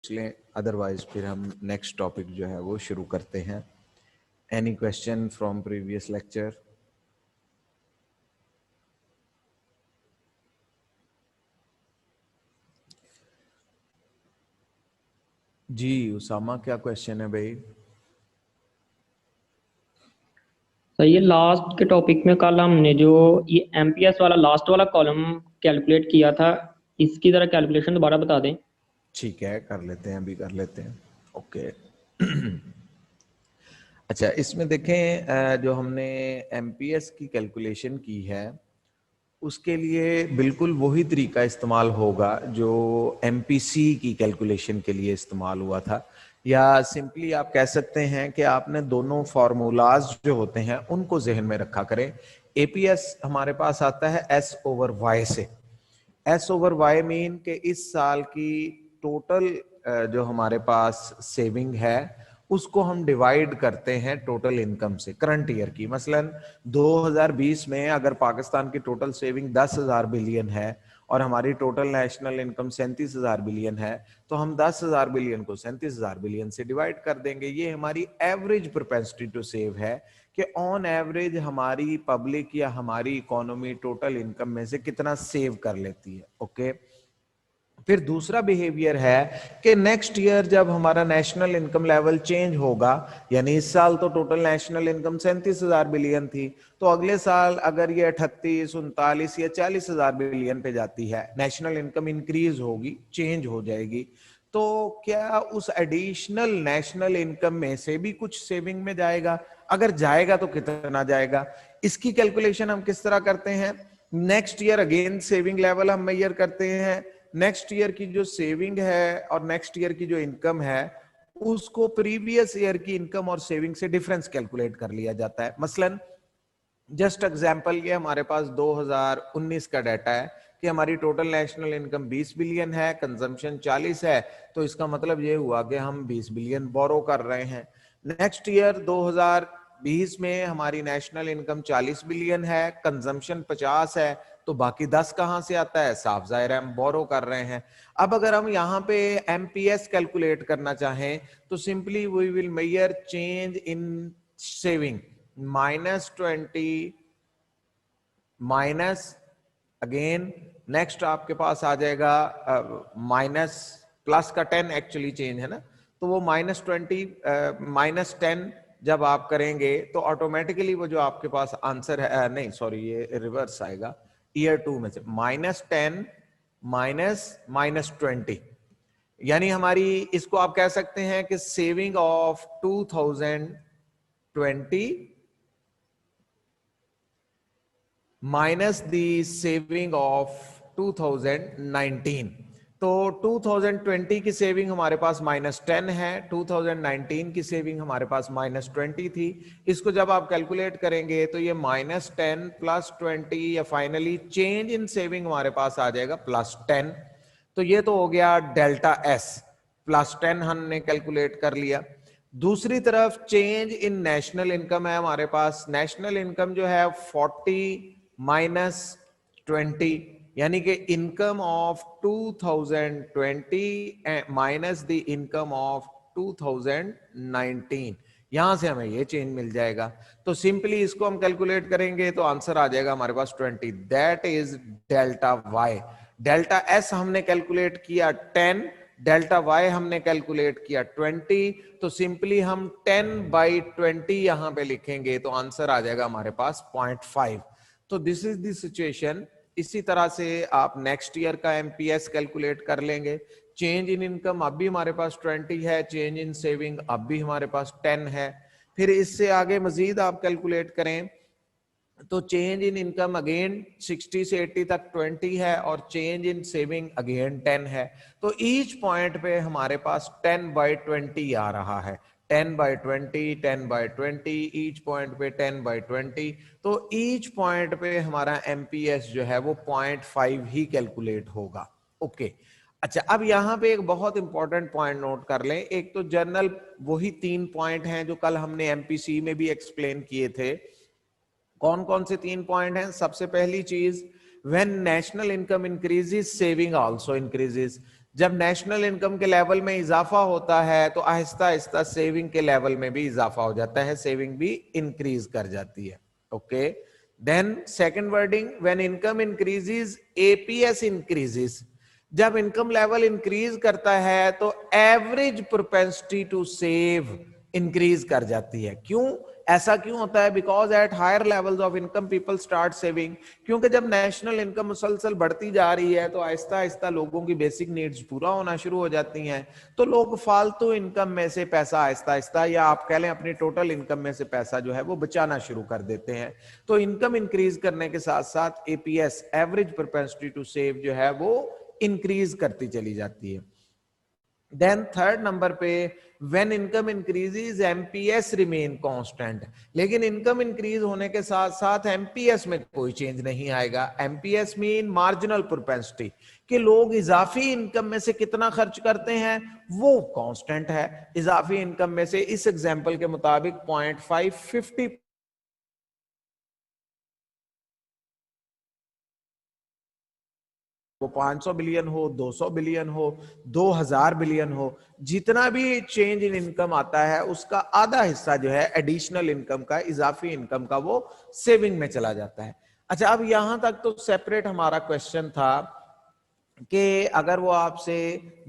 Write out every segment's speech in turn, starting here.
लें, अदरवाइज फिर हम नेक्स्ट टॉपिक जो है वो शुरू करते हैं। Any question from previous lecture? जी उसामा, क्या क्वेश्चन है भाई? सर ये लास्ट के टॉपिक में कल हमने जो ये एमपीएस वाला लास्ट वाला कॉलम कैलकुलेट किया था, इसकी जरा कैलकुलेशन दोबारा बता दें। ठीक है, कर लेते हैं, अभी कर लेते हैं। ओके। अच्छा, इसमें देखें, जो हमने एमपीएस की कैलकुलेशन की है उसके लिए बिल्कुल वही तरीका इस्तेमाल होगा जो एमपीसी की कैलकुलेशन के लिए इस्तेमाल हुआ था, या सिंपली आप कह सकते हैं कि आपने दोनों फार्मूलाज जो होते हैं उनको जहन में रखा करें। एपीएस हमारे पास आता है एस ओवर वाई से। एस ओवर वाई मीन के इस साल की टोटल जो हमारे पास सेविंग है उसको हम डिवाइड करते हैं टोटल इनकम से, करंट ईयर की। मसलन 2020 में अगर पाकिस्तान की टोटल सेविंग 10,000 बिलियन है और हमारी टोटल नेशनल इनकम 37,000 बिलियन है, तो हम 10,000 बिलियन को 37,000 बिलियन से डिवाइड कर देंगे। ये हमारी एवरेज प्रोपेंसिटी टू सेव है कि ऑन एवरेज हमारी पब्लिक या हमारी इकोनॉमी टोटल इनकम में से कितना सेव कर लेती है। ओके। फिर दूसरा बिहेवियर है कि नेक्स्ट ईयर जब हमारा नेशनल इनकम लेवल चेंज होगा, यानी इस साल तो टोटल नेशनल इनकम 37,000 बिलियन थी, तो अगले साल अगर ये 38, 39 या 40,000 बिलियन पे जाती है, नेशनल इनकम इंक्रीज होगी, चेंज हो जाएगी, तो क्या उस एडिशनल नेशनल इनकम में से भी कुछ सेविंग में जाएगा? अगर जाएगा तो कितना जाएगा? इसकी कैलकुलेशन हम किस तरह करते हैं? Next year again saving level हम मेजर करते हैं। नेक्स्ट ईयर की जो सेविंग है और नेक्स्ट ईयर की जो इनकम है उसको प्रीवियस ईयर की इनकम और सेविंग से डिफरेंस कैलकुलेट कर लिया जाता है। मसलन जस्ट एग्जांपल, ये हमारे पास 2019 का डाटा है कि हमारी टोटल नेशनल इनकम 20 बिलियन है, कंजम्पशन 40 है, तो इसका मतलब ये हुआ कि हम 20 बिलियन बोरो कर रहे हैं। नेक्स्ट ईयर 2020 में हमारी नेशनल इनकम 40 बिलियन है, कंजम्पशन 50 है, तो बाकी 10 कहां से आता है? साफ जाहिर है हम बोरो कर रहे हैं। अब अगर हम यहाँ पे एमपीएस कैलकुलेट करना चाहें तो simply we will measure change in saving -20 minus, again next आपके पास आ जाएगा माइनस, प्लस का 10 एक्चुअली चेंज है ना, तो वो -20 -10 जब आप करेंगे तो ऑटोमेटिकली वो जो आपके पास आंसर है, नहीं सॉरी ये रिवर्स आएगा, ईयर 2 में से -10 -20, यानी हमारी इसको आप कह सकते हैं कि saving of 2020 minus the saving of 2019। तो 2020 की सेविंग हमारे पास -10 है, 2019 की सेविंग हमारे पास -20 थी। इसको जब आप कैलकुलेट करेंगे तो ये -10 +20 या फाइनली चेंज इन सेविंग हमारे पास आ जाएगा +10। तो ये तो हो गया डेल्टा एस, +10 हमने कैलकुलेट कर लिया। दूसरी तरफ चेंज इन नेशनल इनकम है हमारे पास। नेशनल इनकम जो है 40 -20, यानी कि income of 2020 minus the income of 2019, यहां से हमें ये चेंज मिल जाएगा। तो सिंपली इसको हम कैलकुलेट करेंगे तो आंसर आ जाएगा हमारे पास 20, that is delta Y. Delta S हमने कैलकुलेट किया 10, डेल्टा वाई हमने कैलकुलेट किया 20, तो सिंपली हम 10/20 यहां पे लिखेंगे तो आंसर आ जाएगा हमारे पास 0.5। तो दिस इज द सिचुएशन। इसी तरह से आप नेक्स्ट ईयर का एमपीएस कैलकुलेट कर लेंगे। चेंज इन इनकम अब भी हमारे पास 20 है, चेंज इन सेविंग अब भी हमारे पास 10 है। फिर इससे आगे मजीद आप कैलकुलेट करें तो चेंज इन इनकम अगेन 60 से 80 तक 20 है और चेंज इन सेविंग अगेन 10 है। तो ईच पॉइंट पे हमारे पास 10/20 आ रहा है, 10/20, 10/20, ईच पॉइंट पे 10/20। तो ईच पॉइंट पे हमारा एमपीएस जो है वो 0.5 ही कैलकुलेट होगा। ओके। अच्छा, अब यहां पे एक बहुत इंपॉर्टेंट पॉइंट नोट कर लें। एक तो जनरल वही 3 पॉइंट हैं जो कल हमने एमपीसी में भी एक्सप्लेन किए थे। कौन कौन से 3 पॉइंट हैं? सबसे पहली चीज, when national income increases saving also increases. जब नेशनल इनकम के लेवल में इजाफा होता है तो आहिस्ता आहिस्ता सेविंग के लेवल में भी इजाफा हो जाता है, सेविंग भी इंक्रीज कर जाती है। Okay, then second wording, when income increases APS increases. जब इनकम लेवल इंक्रीज करता है तो average propensity to save increase कर जाती है। क्यों ऐसा क्यों होता है? Because at higher levels of income people start saving. क्योंकि जब नेशनल इनकम मुसलसल बढ़ती जा रही है तो आहिस्ता आहिस्ता लोगों की बेसिक नीड्स पूरा होना शुरू हो जाती हैं, तो लोग फालतू इनकम में से पैसा आहिस्ता आहिस्ता, या आप कह लें अपनी टोटल इनकम में से पैसा जो है वो बचाना शुरू कर देते हैं। तो इनकम इंक्रीज करने के साथ साथ APS, average propensity to save, जो है वो इंक्रीज करती चली जाती है। देन थर्ड नंबर पे, when income increases MPS remain constant. लेकिन इनकम इंक्रीज होने के साथ साथ एमपीएस में कोई चेंज नहीं आएगा। एमपीएस मीन मार्जिनल प्रोपेंसिटी, कि लोग इजाफी इनकम में से कितना खर्च करते हैं वो कांस्टेंट है। इजाफी इनकम में से इस एग्जांपल के मुताबिक 0.5 50, वो 500 बिलियन हो, 200 बिलियन हो, 2000 बिलियन हो, जितना भी चेंज इन इनकम आता है उसका आधा हिस्सा जो है एडिशनल इनकम का, इजाफी इनकम का, वो सेविंग में चला जाता है। अच्छा, अब यहां तक तो सेपरेट हमारा क्वेश्चन था कि अगर वो आपसे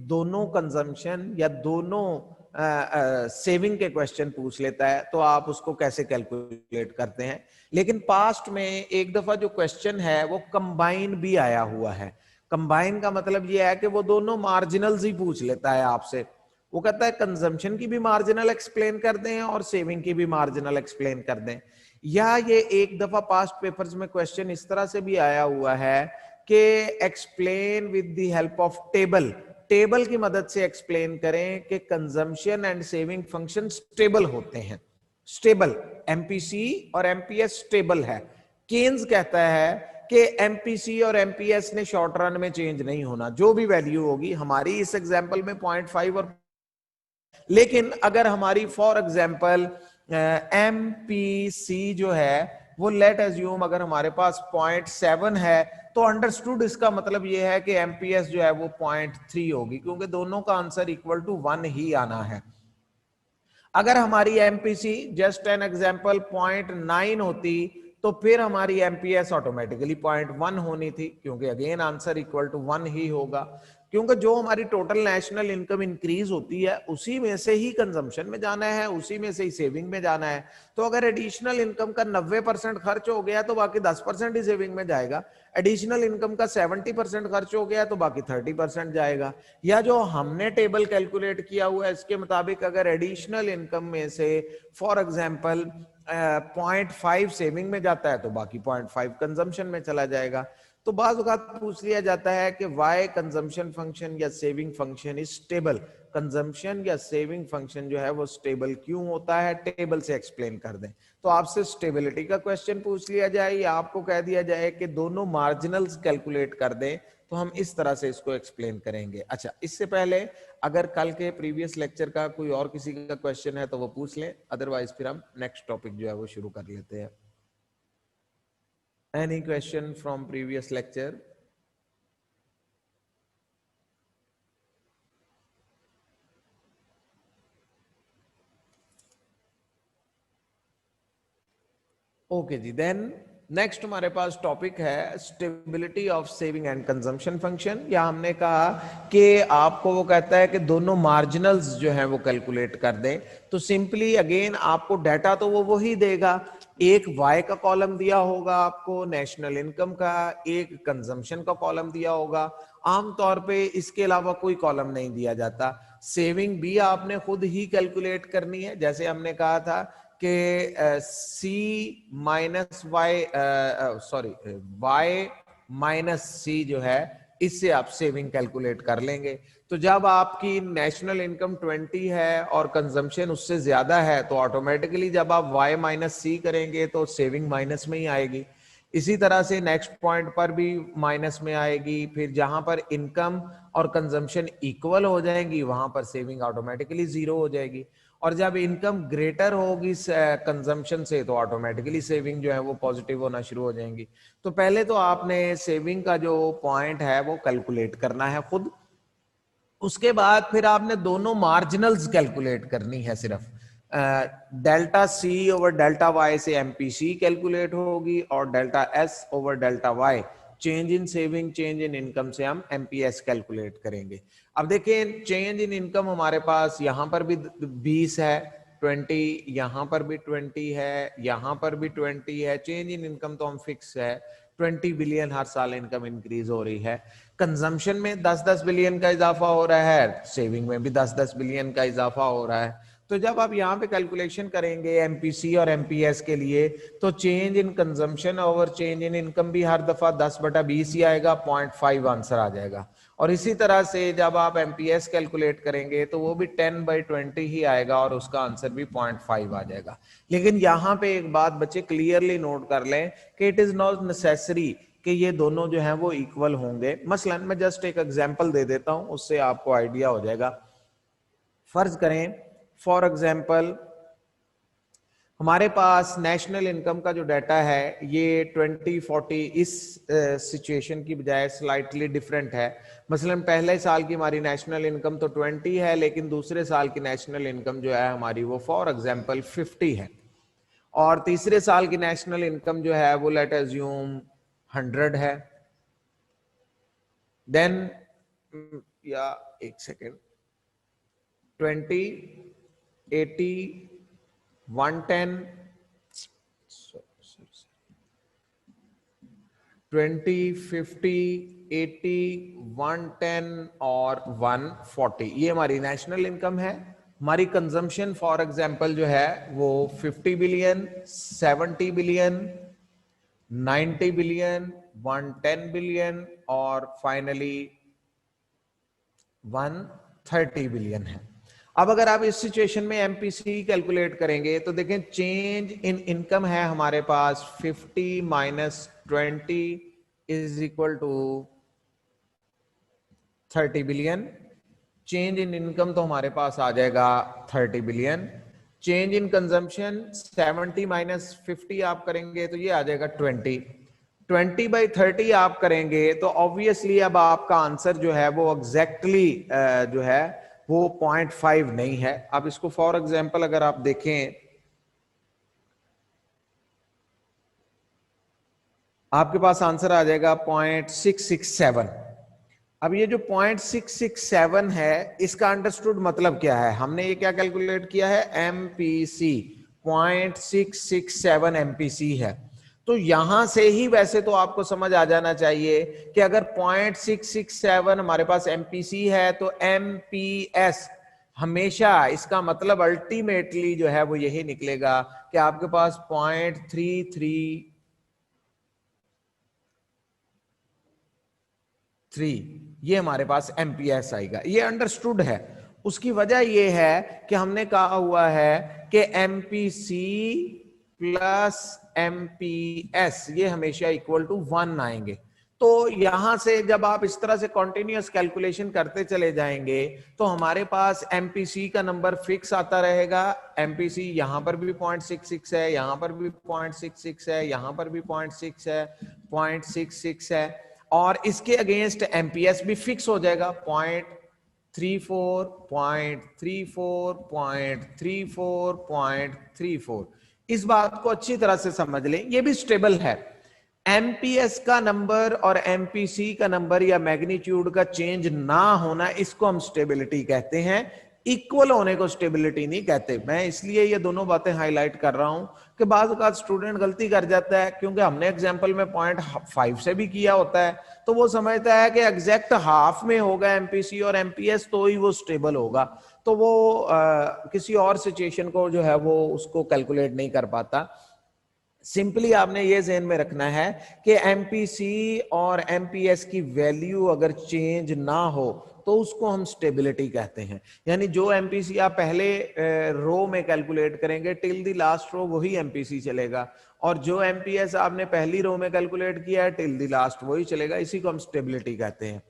दोनों कंजम्पशन या दोनों सेविंग के क्वेश्चन पूछ लेता है तो आप उसको कैसे कैलकुलेट करते हैं। लेकिन पास्ट में एक दफा जो क्वेश्चन है वो कंबाइन भी आया हुआ है। कंबाइन का मतलब ये है कि वो दोनों मार्जिनल्स ही पूछ लेता है आपसे। वो कहता है कंजम्पशन की भी मार्जिनल एक्सप्लेन कर दें और सेविंग की भी मार्जिनल एक्सप्लेन कर दें। या ये एक दफा पास्ट पेपर्स में क्वेश्चन इस तरह से भी आया हुआ है कि explain with the help of table, table की मदद से एक्सप्लेन करें कि consumption and saving function stable होते हैं। स्टेबल, एमपीसी और एमपीएस स्टेबल है। केन्स कहता है कि एमपीसी और एमपीएस ने शॉर्ट रन में चेंज नहीं होना, जो भी वैल्यू होगी हमारी इस एग्जांपल में 0.5 और, लेकिन अगर हमारी फॉर एग्जांपल एमपीसी जो है वो लेट एज्यूम अगर हमारे पास 0.7 है तो अंडरस्टूड इसका मतलब ये है कि एमपीएस जो है वो 0.3 होगी, क्योंकि दोनों का आंसर इक्वल टू 1 ही आना है। अगर हमारी एमपीसी जस्ट एन एग्जांपल 0.9 होती तो फिर हमारी एमपीएस ऑटोमेटिकली 0.1 होनी थी, क्योंकि अगेन आंसर इक्वल टू 1 ही होगा। क्योंकि जो हमारी टोटल नेशनल इनकम इंक्रीज होती है उसी में से ही कंजम्पशन में जाना है, उसी में से ही सेविंग में जाना है। तो अगर एडिशनल इनकम का 90% खर्च हो गया तो बाकी 10% ही सेविंग में जाएगा। एडिशनल इनकम का 70% खर्च हो गया तो बाकी 30% जाएगा। या जो हमने टेबल कैलकुलेट किया हुआ है इसके मुताबिक अगर एडिशनल इनकम में से फॉर एग्जांपल 0.5 सेविंग में जाता है तो बाकी 0.5 कंजम्पशन में चला जाएगा। तो बाज़ औक़ात पूछ लिया जाता है कि वाई कंजम्पशन फंक्शन या saving function is stable, consumption या सेविंग फंक्शन जो है वो स्टेबल क्यों होता है, टेबल से एक्सप्लेन कर दें। तो आपसे स्टेबिलिटी का क्वेश्चन पूछ लिया जाए या आपको कह दिया जाए कि दोनों मार्जिनल्स कैलकुलेट कर दें, तो हम इस तरह से इसको एक्सप्लेन करेंगे। अच्छा, इससे पहले अगर कल के प्रीवियस लेक्चर का कोई और किसी का क्वेश्चन है तो वो पूछ लें, अदरवाइज फिर हम नेक्स्ट टॉपिक जो है वो शुरू कर लेते हैं। Any question from previous lecture? Okay जी, देन नेक्स्ट हमारे पास टॉपिक है stability of saving and consumption function. या हमने कहा कि आपको वो कहता है कि दोनों मार्जिनल्स जो हैं वो कैलकुलेट कर दें। तो सिंपली अगेन आपको डाटा तो वो वही देगा, एक वाई का कॉलम दिया होगा आपको नेशनल इनकम का, एक कंजम्पशन का कॉलम दिया होगा। आमतौर पे इसके अलावा कोई कॉलम नहीं दिया जाता। सेविंग भी आपने खुद ही कैलकुलेट करनी है, जैसे हमने कहा था कि C minus Y, sorry Y minus C जो है इससे आप सेविंग कैलकुलेट कर लेंगे। तो जब आपकी नेशनल इनकम 20 है और कंजम्पशन उससे ज्यादा है तो ऑटोमेटिकली जब आप y माइनस सी करेंगे तो सेविंग माइनस में ही आएगी। इसी तरह से नेक्स्ट पॉइंट पर भी माइनस में आएगी। फिर जहां पर इनकम और कंजम्पशन इक्वल हो जाएंगी वहां पर सेविंग ऑटोमेटिकली जीरो हो जाएगी। और जब इनकम ग्रेटर होगी कंजम्पशन से तो ऑटोमेटिकली सेविंग जो है वो पॉजिटिव होना शुरू हो जाएंगी। तो पहले तो आपने सेविंग का जो पॉइंट है वो कैलकुलेट करना है खुद। उसके बाद फिर आपने दोनों मार्जिनल्स कैलकुलेट करनी है सिर्फ। Delta C over delta Y से एमपीसी कैलकुलेट होगी और delta S over delta Y change in saving change in income से हम एमपीएस कैलकुलेट करेंगे। अब देखिए चेंज इन इनकम हमारे पास यहां पर भी 20 है, 20, यहां पर भी 20 है, यहां पर भी 20 है। चेंज इन इनकम तो हम फिक्स है, 20 बिलियन हर साल इनकम इंक्रीज हो रही है। कंजम्पशन में 10-10 बिलियन का इजाफा हो रहा है, सेविंग में भी 10-10 बिलियन का इजाफा हो रहा है। तो जब आप यहाँ पे कैलकुलेशन करेंगे एमपीसी और एमपीएस के लिए, तो change in consumption over change in income भी हर दफा 10/20 ही आएगा, 0.5 आंसर आ जाएगा। और इसी तरह से जब आप एमपीएस कैलकुलेट करेंगे तो वो भी 10/20 ही आएगा और उसका आंसर भी 0.5 आ जाएगा। लेकिन यहाँ पे एक बात बच्चे क्लियरली नोट कर लें कि इट इज नॉट नेसेसरी कि ये दोनों जो हैं वो इक्वल होंगे। मसलन मैं जस्ट एक एग्जांपल दे देता हूं, उससे आपको आइडिया हो जाएगा। फर्ज करें फॉर एग्जांपल हमारे पास नेशनल इनकम का जो डाटा है ये 2040 इस सिचुएशन की बजाय स्लाइटली डिफरेंट है। मसलन पहले साल की हमारी नेशनल इनकम तो 20 है, लेकिन दूसरे साल की नेशनल इनकम जो है हमारी वो फॉर एग्जांपल 50 है, और तीसरे साल की नेशनल इनकम जो है वो लेट अज्यूम 100 है। देन या एक सेकेंड, 20, 80, 110, 20, 50, 80, 110 और 140 ये हमारी नेशनल इनकम है। हमारी कंजम्पशन फॉर एग्जांपल जो है वो 50 बिलियन, 70 बिलियन, 90 बिलियन, 110 बिलियन और फाइनली 130 बिलियन है। अब अगर आप इस सिचुएशन में एमपीसी कैलकुलेट करेंगे तो देखें चेंज इन इनकम है हमारे पास 50 minus 20 is equal to 30 billion. Change in income तो हमारे पास आ जाएगा 30 billion. Change in consumption 70 minus 50 आप करेंगे तो ये आ जाएगा 20। 20/30 आप करेंगे तो ऑब्वियसली अब आपका आंसर जो है वो एग्जैक्टली जो है वो 0.5 नहीं है। अब इसको फॉर एग्जांपल अगर आप देखें, आपके पास आंसर आ जाएगा 0.667। अब ये जो 0.667 है इसका अंडरस्टूड मतलब क्या है, हमने ये क्या कैलकुलेट किया है, एमपीसी 0.667 एमपीसी है। तो यहां से ही वैसे तो आपको समझ आ जाना चाहिए कि अगर 0.667 हमारे पास एमपीसी है तो एमपीएस हमेशा, इसका मतलब अल्टीमेटली जो है वो यही निकलेगा कि आपके पास 0.333 ये हमारे पास एमपीएस आएगा। ये अंडरस्टूड है। उसकी वजह ये है कि हमने कहा हुआ है कि एमपीसी प्लस एमपीएस ये हमेशा इक्वल टू 1 आएंगे। तो यहां से जब आप इस तरह से कॉन्टिन्यूअस कैलकुलेशन करते चले जाएंगे तो हमारे पास एमपीसी का नंबर फिक्स आता रहेगा। एमपीसी यहां पर भी 0.66 है, यहां पर भी 0.66 है, यहां पर भी 0.6 है, 0.66 है, और इसके अगेंस्ट एमपीएस भी फिक्स हो जाएगा 0.34, 0.34, 0.34, 0.34। इस बात को अच्छी तरह से समझ लें, ये भी स्टेबल है। एमपीएस का नंबर और एमपीसी का नंबर या मैग्नीट्यूड का चेंज ना होना, इसको हम स्टेबिलिटी कहते हैं। इक्वल होने को स्टेबिलिटी नहीं कहते। मैं इसलिए ये दोनों बातें हाईलाइट कर रहा हूं कि बाज़ औक़ात स्टूडेंट गलती कर जाता है, क्योंकि हमने एग्जाम्पल में 0.5 से भी किया होता है, तो वो समझता है कि एग्जैक्ट हाफ में होगा एमपीसी और एमपीएस तो ही वो स्टेबल होगा, तो वो किसी और सिचुएशन को जो है वो उसको कैलकुलेट नहीं कर पाता। सिंपली आपने ये ज़हन में रखना है कि एमपीसी और एमपीएस की वैल्यू अगर चेंज ना हो तो उसको हम स्टेबिलिटी कहते हैं। यानी जो एमपीसी आप पहले रो में कैलकुलेट करेंगे टिल द लास्ट रो वही एमपीसी चलेगा, और जो एमपीएस आपने पहली रो में कैलकुलेट किया है टिल द लास्ट वही चलेगा। इसी को हम स्टेबिलिटी कहते हैं।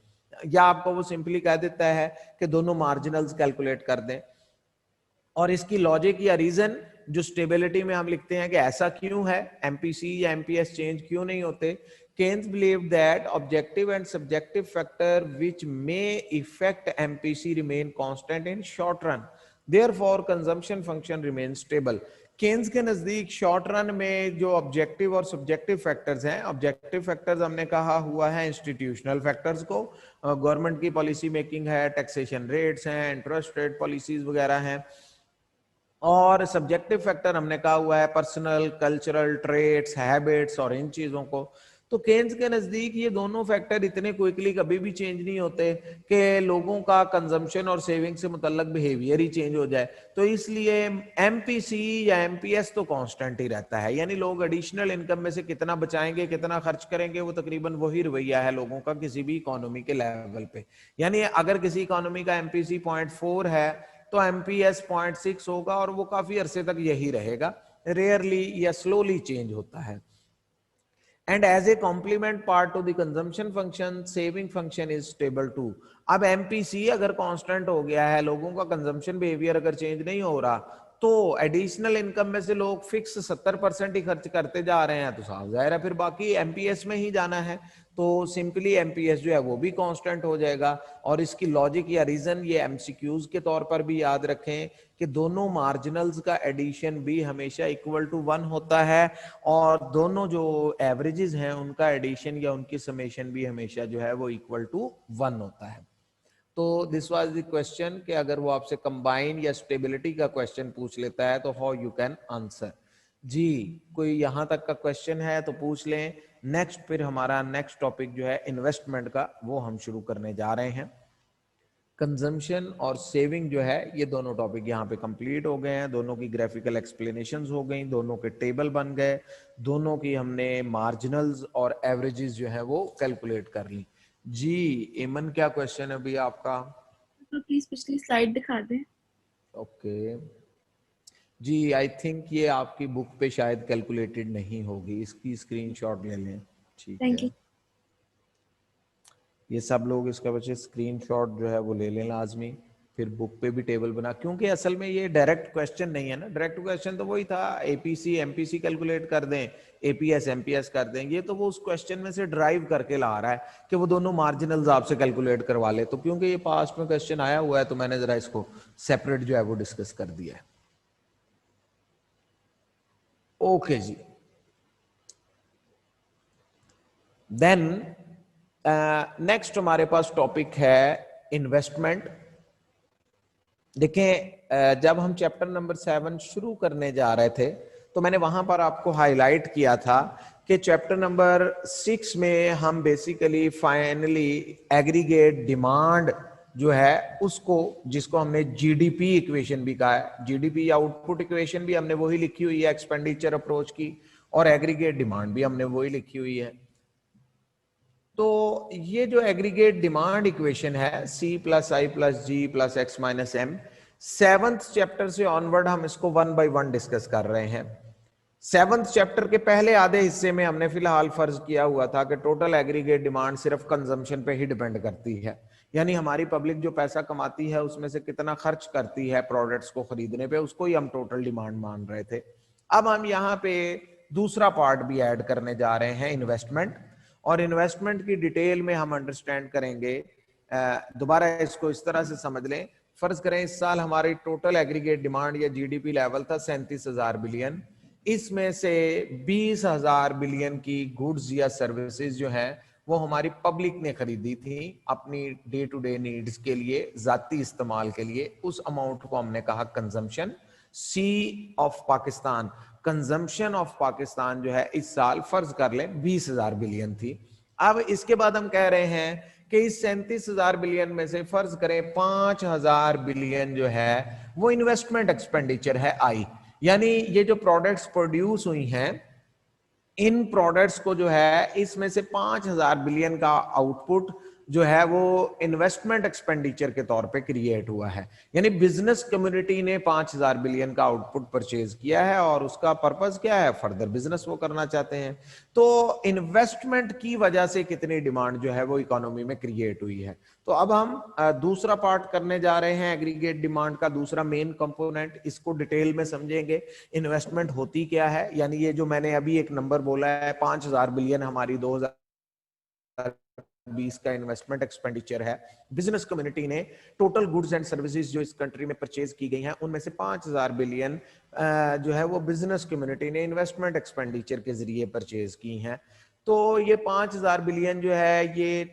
या आपको वो सिंपली कह देता है कि दोनों मार्जिनल्स कैलकुलेट कर दें। और इसकी लॉजिक या रीजन जो स्टेबिलिटी में हम लिखते हैं कि ऐसा क्यों है, एमपीसी या एमपीएस चेंज क्यों नहीं होते, Keynes believed that objective and subjective factor which may affect MPC remain constant in short run. Therefore, consumption function remains stable. Keynes के नजदीक शॉर्ट रन में जो ऑब्जेक्टिव और सब्जेक्टिव फैक्टर्स हैं, ऑब्जेक्टिव फैक्टर्स हमने कहा हुआ है इंस्टीट्यूशनल फैक्टर्स को, गवर्नमेंट की पॉलिसी मेकिंग है, टैक्सेशन रेट्स हैं, इंटरेस्ट रेट पॉलिसीज वगैरह हैं, और सब्जेक्टिव फैक्टर हमने कहा हुआ है पर्सनल, कल्चरल ट्रेट्स, हैबिट्स और इन चीजों को। तो केन्स के नजदीक ये दोनों फैक्टर इतने क्विकली कभी भी चेंज नहीं होते कि लोगों का कंजम्पशन और सेविंग से मुतल्लक बिहेवियर ही चेंज हो जाए। तो इसलिए एमपीसी या एमपीएस तो कांस्टेंट ही रहता है, यानी लोग एडिशनल इनकम में से कितना बचाएंगे, कितना खर्च करेंगे, वो तकरीबन वही रवैया है लोगों का किसी भी इकोनॉमी के लेवल पे। यानी अगर किसी इकोनॉमी का एमपीसी 0.4 है तो एमपीएस 0.6 होगा और वो काफी अरसे तक यही रहेगा, रेयरली या स्लोली चेंज होता है। And as a complement part to the consumption function, saving function is stable too. अब एमपीसी अगर कांस्टेंट हो गया है, लोगों का कंजम्पशन बिहेवियर अगर चेंज नहीं हो रहा, तो एडिशनल इनकम में से लोग फिक्स 70% ही खर्च करते जा रहे हैं, तो साफ जाहिर है फिर बाकी एमपीएस में ही जाना है। तो सिंपली एमपीएस जो है वो भी कांस्टेंट हो जाएगा। और इसकी लॉजिक या रीजन ये एमसीक्यूज के तौर पर भी याद रखें कि दोनों मार्जिनल्स का एडिशन भी हमेशा इक्वल टू 1 होता है, और दोनों जो एवरेजेस हैं उनका एडिशन या उनकी समेशन भी हमेशा जो है वो इक्वल टू 1 होता है। तो दिस वाज द क्वेश्चन कि अगर वो आपसे कंबाइन या स्टेबिलिटी का क्वेश्चन पूछ लेता है तो हाउ यू कैन आंसर। जी, कोई यहां तक का क्वेश्चन है तो पूछ लें। नेक्स्ट फिर हमारा नेक्स्ट टॉपिक जो है इन्वेस्टमेंट का, वो हम शुरू करने जा रहे हैं। कंजम्पशन और सेविंग जो है ये दोनों टॉपिक यहाँ पे कंप्लीट हो गए हैं, दोनों की ग्राफिकल एक्सप्लेनेशंस हो गई, दोनों के टेबल बन गए, दोनों की हमने मार्जिनल्स और एवरेजेस जो है वो कैलकुलेट कर ली। जी एमन, क्या क्वेश्चन है अभी आपका? तो प्लीज पिछली स्लाइड दिखा दें। ओके जी, आई थिंक ये आपकी बुक पे शायद कैलकुलेटेड नहीं होगी, इसकी स्क्रीनशॉट ले लें। ठीक थैंक है, यू। ये सब लोग इसका बच्चे स्क्रीनशॉट जो है वो ले लें लाजमी, फिर बुक पे भी टेबल बना, क्योंकि असल में ये डायरेक्ट क्वेश्चन नहीं है ना। डायरेक्ट क्वेश्चन तो वही था, एपीसी एमपीसी कैलकुलेट कर दें, एपीएस एमपीएस कर दें। ये तो वो उस क्वेश्चन में से ड्राइव करके ला रहा है कि वो दोनों मार्जिनल्स आपसे कैलकुलेट करवा ले। तो क्योंकि ये पास्ट में क्वेश्चन आया हुआ है तो मैंने जरा इसको सेपरेट जो है वो डिस्कस कर दिया है। ओके जी, देन नेक्स्ट हमारे पास टॉपिक है इन्वेस्टमेंट। देखें, जब हम चैप्टर नंबर 7 शुरू करने जा रहे थे तो मैंने वहां पर आपको हाईलाइट किया था कि चैप्टर नंबर 6 में हम बेसिकली फाइनली एग्रीगेट डिमांड जो है उसको, जिसको हमने जीडीपी इक्वेशन भी कहा है, जीडीपी आउटपुट इक्वेशन भी हमने वही लिखी हुई है एक्सपेंडिचर अप्रोच की, और एग्रीगेट डिमांड भी हमने वही लिखी हुई है। तो ये जो एग्रीगेट डिमांड इक्वेशन है C plus I plus G plus X minus M, 7th chapter से ऑनवर्ड हम इसको 1 by 1 डिस्कस कर रहे हैं। 7th चैप्टर के पहले आधे हिस्से में हमने फिलहाल फर्ज किया हुआ था कि टोटल एग्रीगेट डिमांड सिर्फ कंजम्पशन पे ही डिपेंड करती है, यानी हमारी पब्लिक जो पैसा कमाती है उसमें से कितना खर्च करती है प्रोडक्ट्स को खरीदने पे, उसको ही हम टोटल डिमांड मान रहे थे। अब हम यहाँ पे दूसरा पार्ट भी ऐड करने जा रहे हैं, इन्वेस्टमेंट। और इन्वेस्टमेंट की डिटेल में हम अंडरस्टैंड करेंगे। दोबारा इसको इस तरह से समझ लें, फर्ज करें इस साल हमारी टोटल एग्रीगेट डिमांड या जीडीपी लेवल था 37,000 बिलियन, इसमें से 20,000 बिलियन की गुड्स या सर्विसेज जो हैं वो हमारी पब्लिक ने खरीदी थी अपनी डे टू डे नीड्स के लिए, जाती इस्तेमाल के लिए। उस अमाउंट को हमने कहा consumption. C of Pakistan, consumption of Pakistan जो है इस साल फर्ज कर लें 20,000 बिलियन थी। अब इसके बाद हम कह रहे हैं कि इस 37,000 बिलियन में से फर्ज करें 5,000 बिलियन जो है वो इन्वेस्टमेंट एक्सपेंडिचर है आई, यानी ये जो प्रोडक्ट्स प्रोड्यूस हुई हैं इन प्रोडक्ट्स को जो है इसमें से 5,000 बिलियन का आउटपुट जो है वो इन्वेस्टमेंट एक्सपेंडिचर के तौर पे क्रिएट हुआ है, यानी बिजनेस कम्युनिटी ने 5,000 बिलियन का आउटपुट परचेज किया है और उसका पर्पस क्या है, फर्दर बिजनेस वो करना चाहते हैं। तो इन्वेस्टमेंट की वजह से कितनी डिमांड जो है वो इकोनॉमी में क्रिएट हुई है। तो अब हम दूसरा पार्ट करने जा रहे हैं, एग्रीगेट डिमांड का दूसरा मेन कंपोनेंट, इसको डिटेल में समझेंगे। इन्वेस्टमेंट होती क्या है, यानी ये जो मैंने अभी एक नंबर बोला है 5,000 बिलियन हमारी 2000 2020 का इन्वेस्टमेंट एक्सपेंडिचर है, बिजनेस कम्युनिटी ने टोटल गुड्स एंड सर्विसेज जो इस कंट्री में परचेज की गई हैं उनमें से 5000 बिलियन जो है वो बिजनेस कम्युनिटी ने इन्वेस्टमेंट एक्सपेंडिचर के जरिए परचेज की हैं। तो ये 5000 बिलियन जो है ये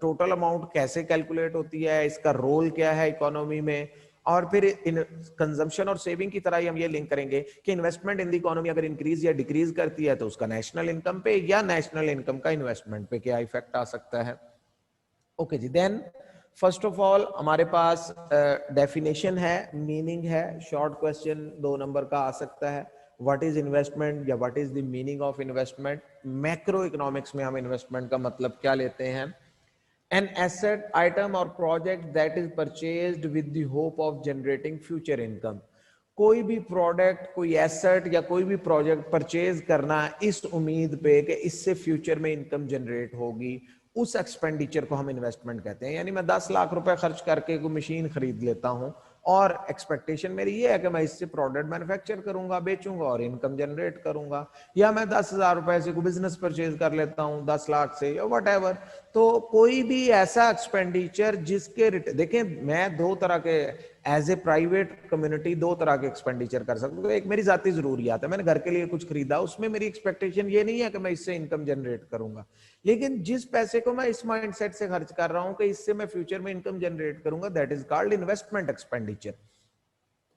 टोटल अमाउंट कैसे कैलकुलेट होती है, इसका रोल क्या है इकोनॉमी में, और फिर इन कंजम्पशन और सेविंग की तरह ही हम ये लिंक करेंगे कि इन्वेस्टमेंट इन द इकोनॉमी अगर इंक्रीज या डिक्रीज करती है तो उसका नेशनल इनकम पे या नेशनल इनकम का इन्वेस्टमेंट पे क्या इफेक्ट आ सकता है। ओके जी, देन फर्स्ट ऑफ ऑल हमारे पास डेफिनेशन है, मीनिंग है, शॉर्ट क्वेश्चन 2 नंबर का आ सकता है, व्हाट इज इन्वेस्टमेंट या what is the meaning of investment. Macro economics में हम इन्वेस्टमेंट का मतलब क्या लेते हैं। An asset, item or project that is purchased with the hope of generating future income. कोई भी प्रोडक्ट, कोई एसेट या कोई भी प्रोजेक्ट परचेज करना इस उम्मीद पे कि इससे फ्यूचर में इनकम जनरेट होगी, उस एक्सपेंडिचर को हम इन्वेस्टमेंट कहते हैं। यानी मैं 10 लाख रुपए खर्च करके कोई मशीन खरीद लेता हूं और एक्सपेक्टेशन मेरी ये है कि मैं इससे प्रोडक्ट मैन्युफैक्चर करूंगा, बेचूंगा और इनकम जनरेट करूंगा। या मैं 10,000 रुपए से कोई बिजनेस परचेज कर लेता हूं 10 लाख से या व्हाटएवर। तो कोई भी ऐसा एक्सपेंडिचर जिसके देखें, मैं 2 तरह के एज ए प्राइवेट कम्युनिटी 2 तरह के एक्सपेंडिचर कर सकता हूँ। एक मेरी जाती जरूरियात है, मैंने घर के लिए कुछ खरीदा, उसमें मेरी एक्सपेक्टेशन ये नहीं है कि मैं इससे इनकम जनरेट करूंगा, लेकिन जिस पैसे को मैं इस माइंडसेट से खर्च कर रहा हूं कि इससे मैं फ्यूचर में इनकम जनरेट करूंगा, that is called investment expenditure.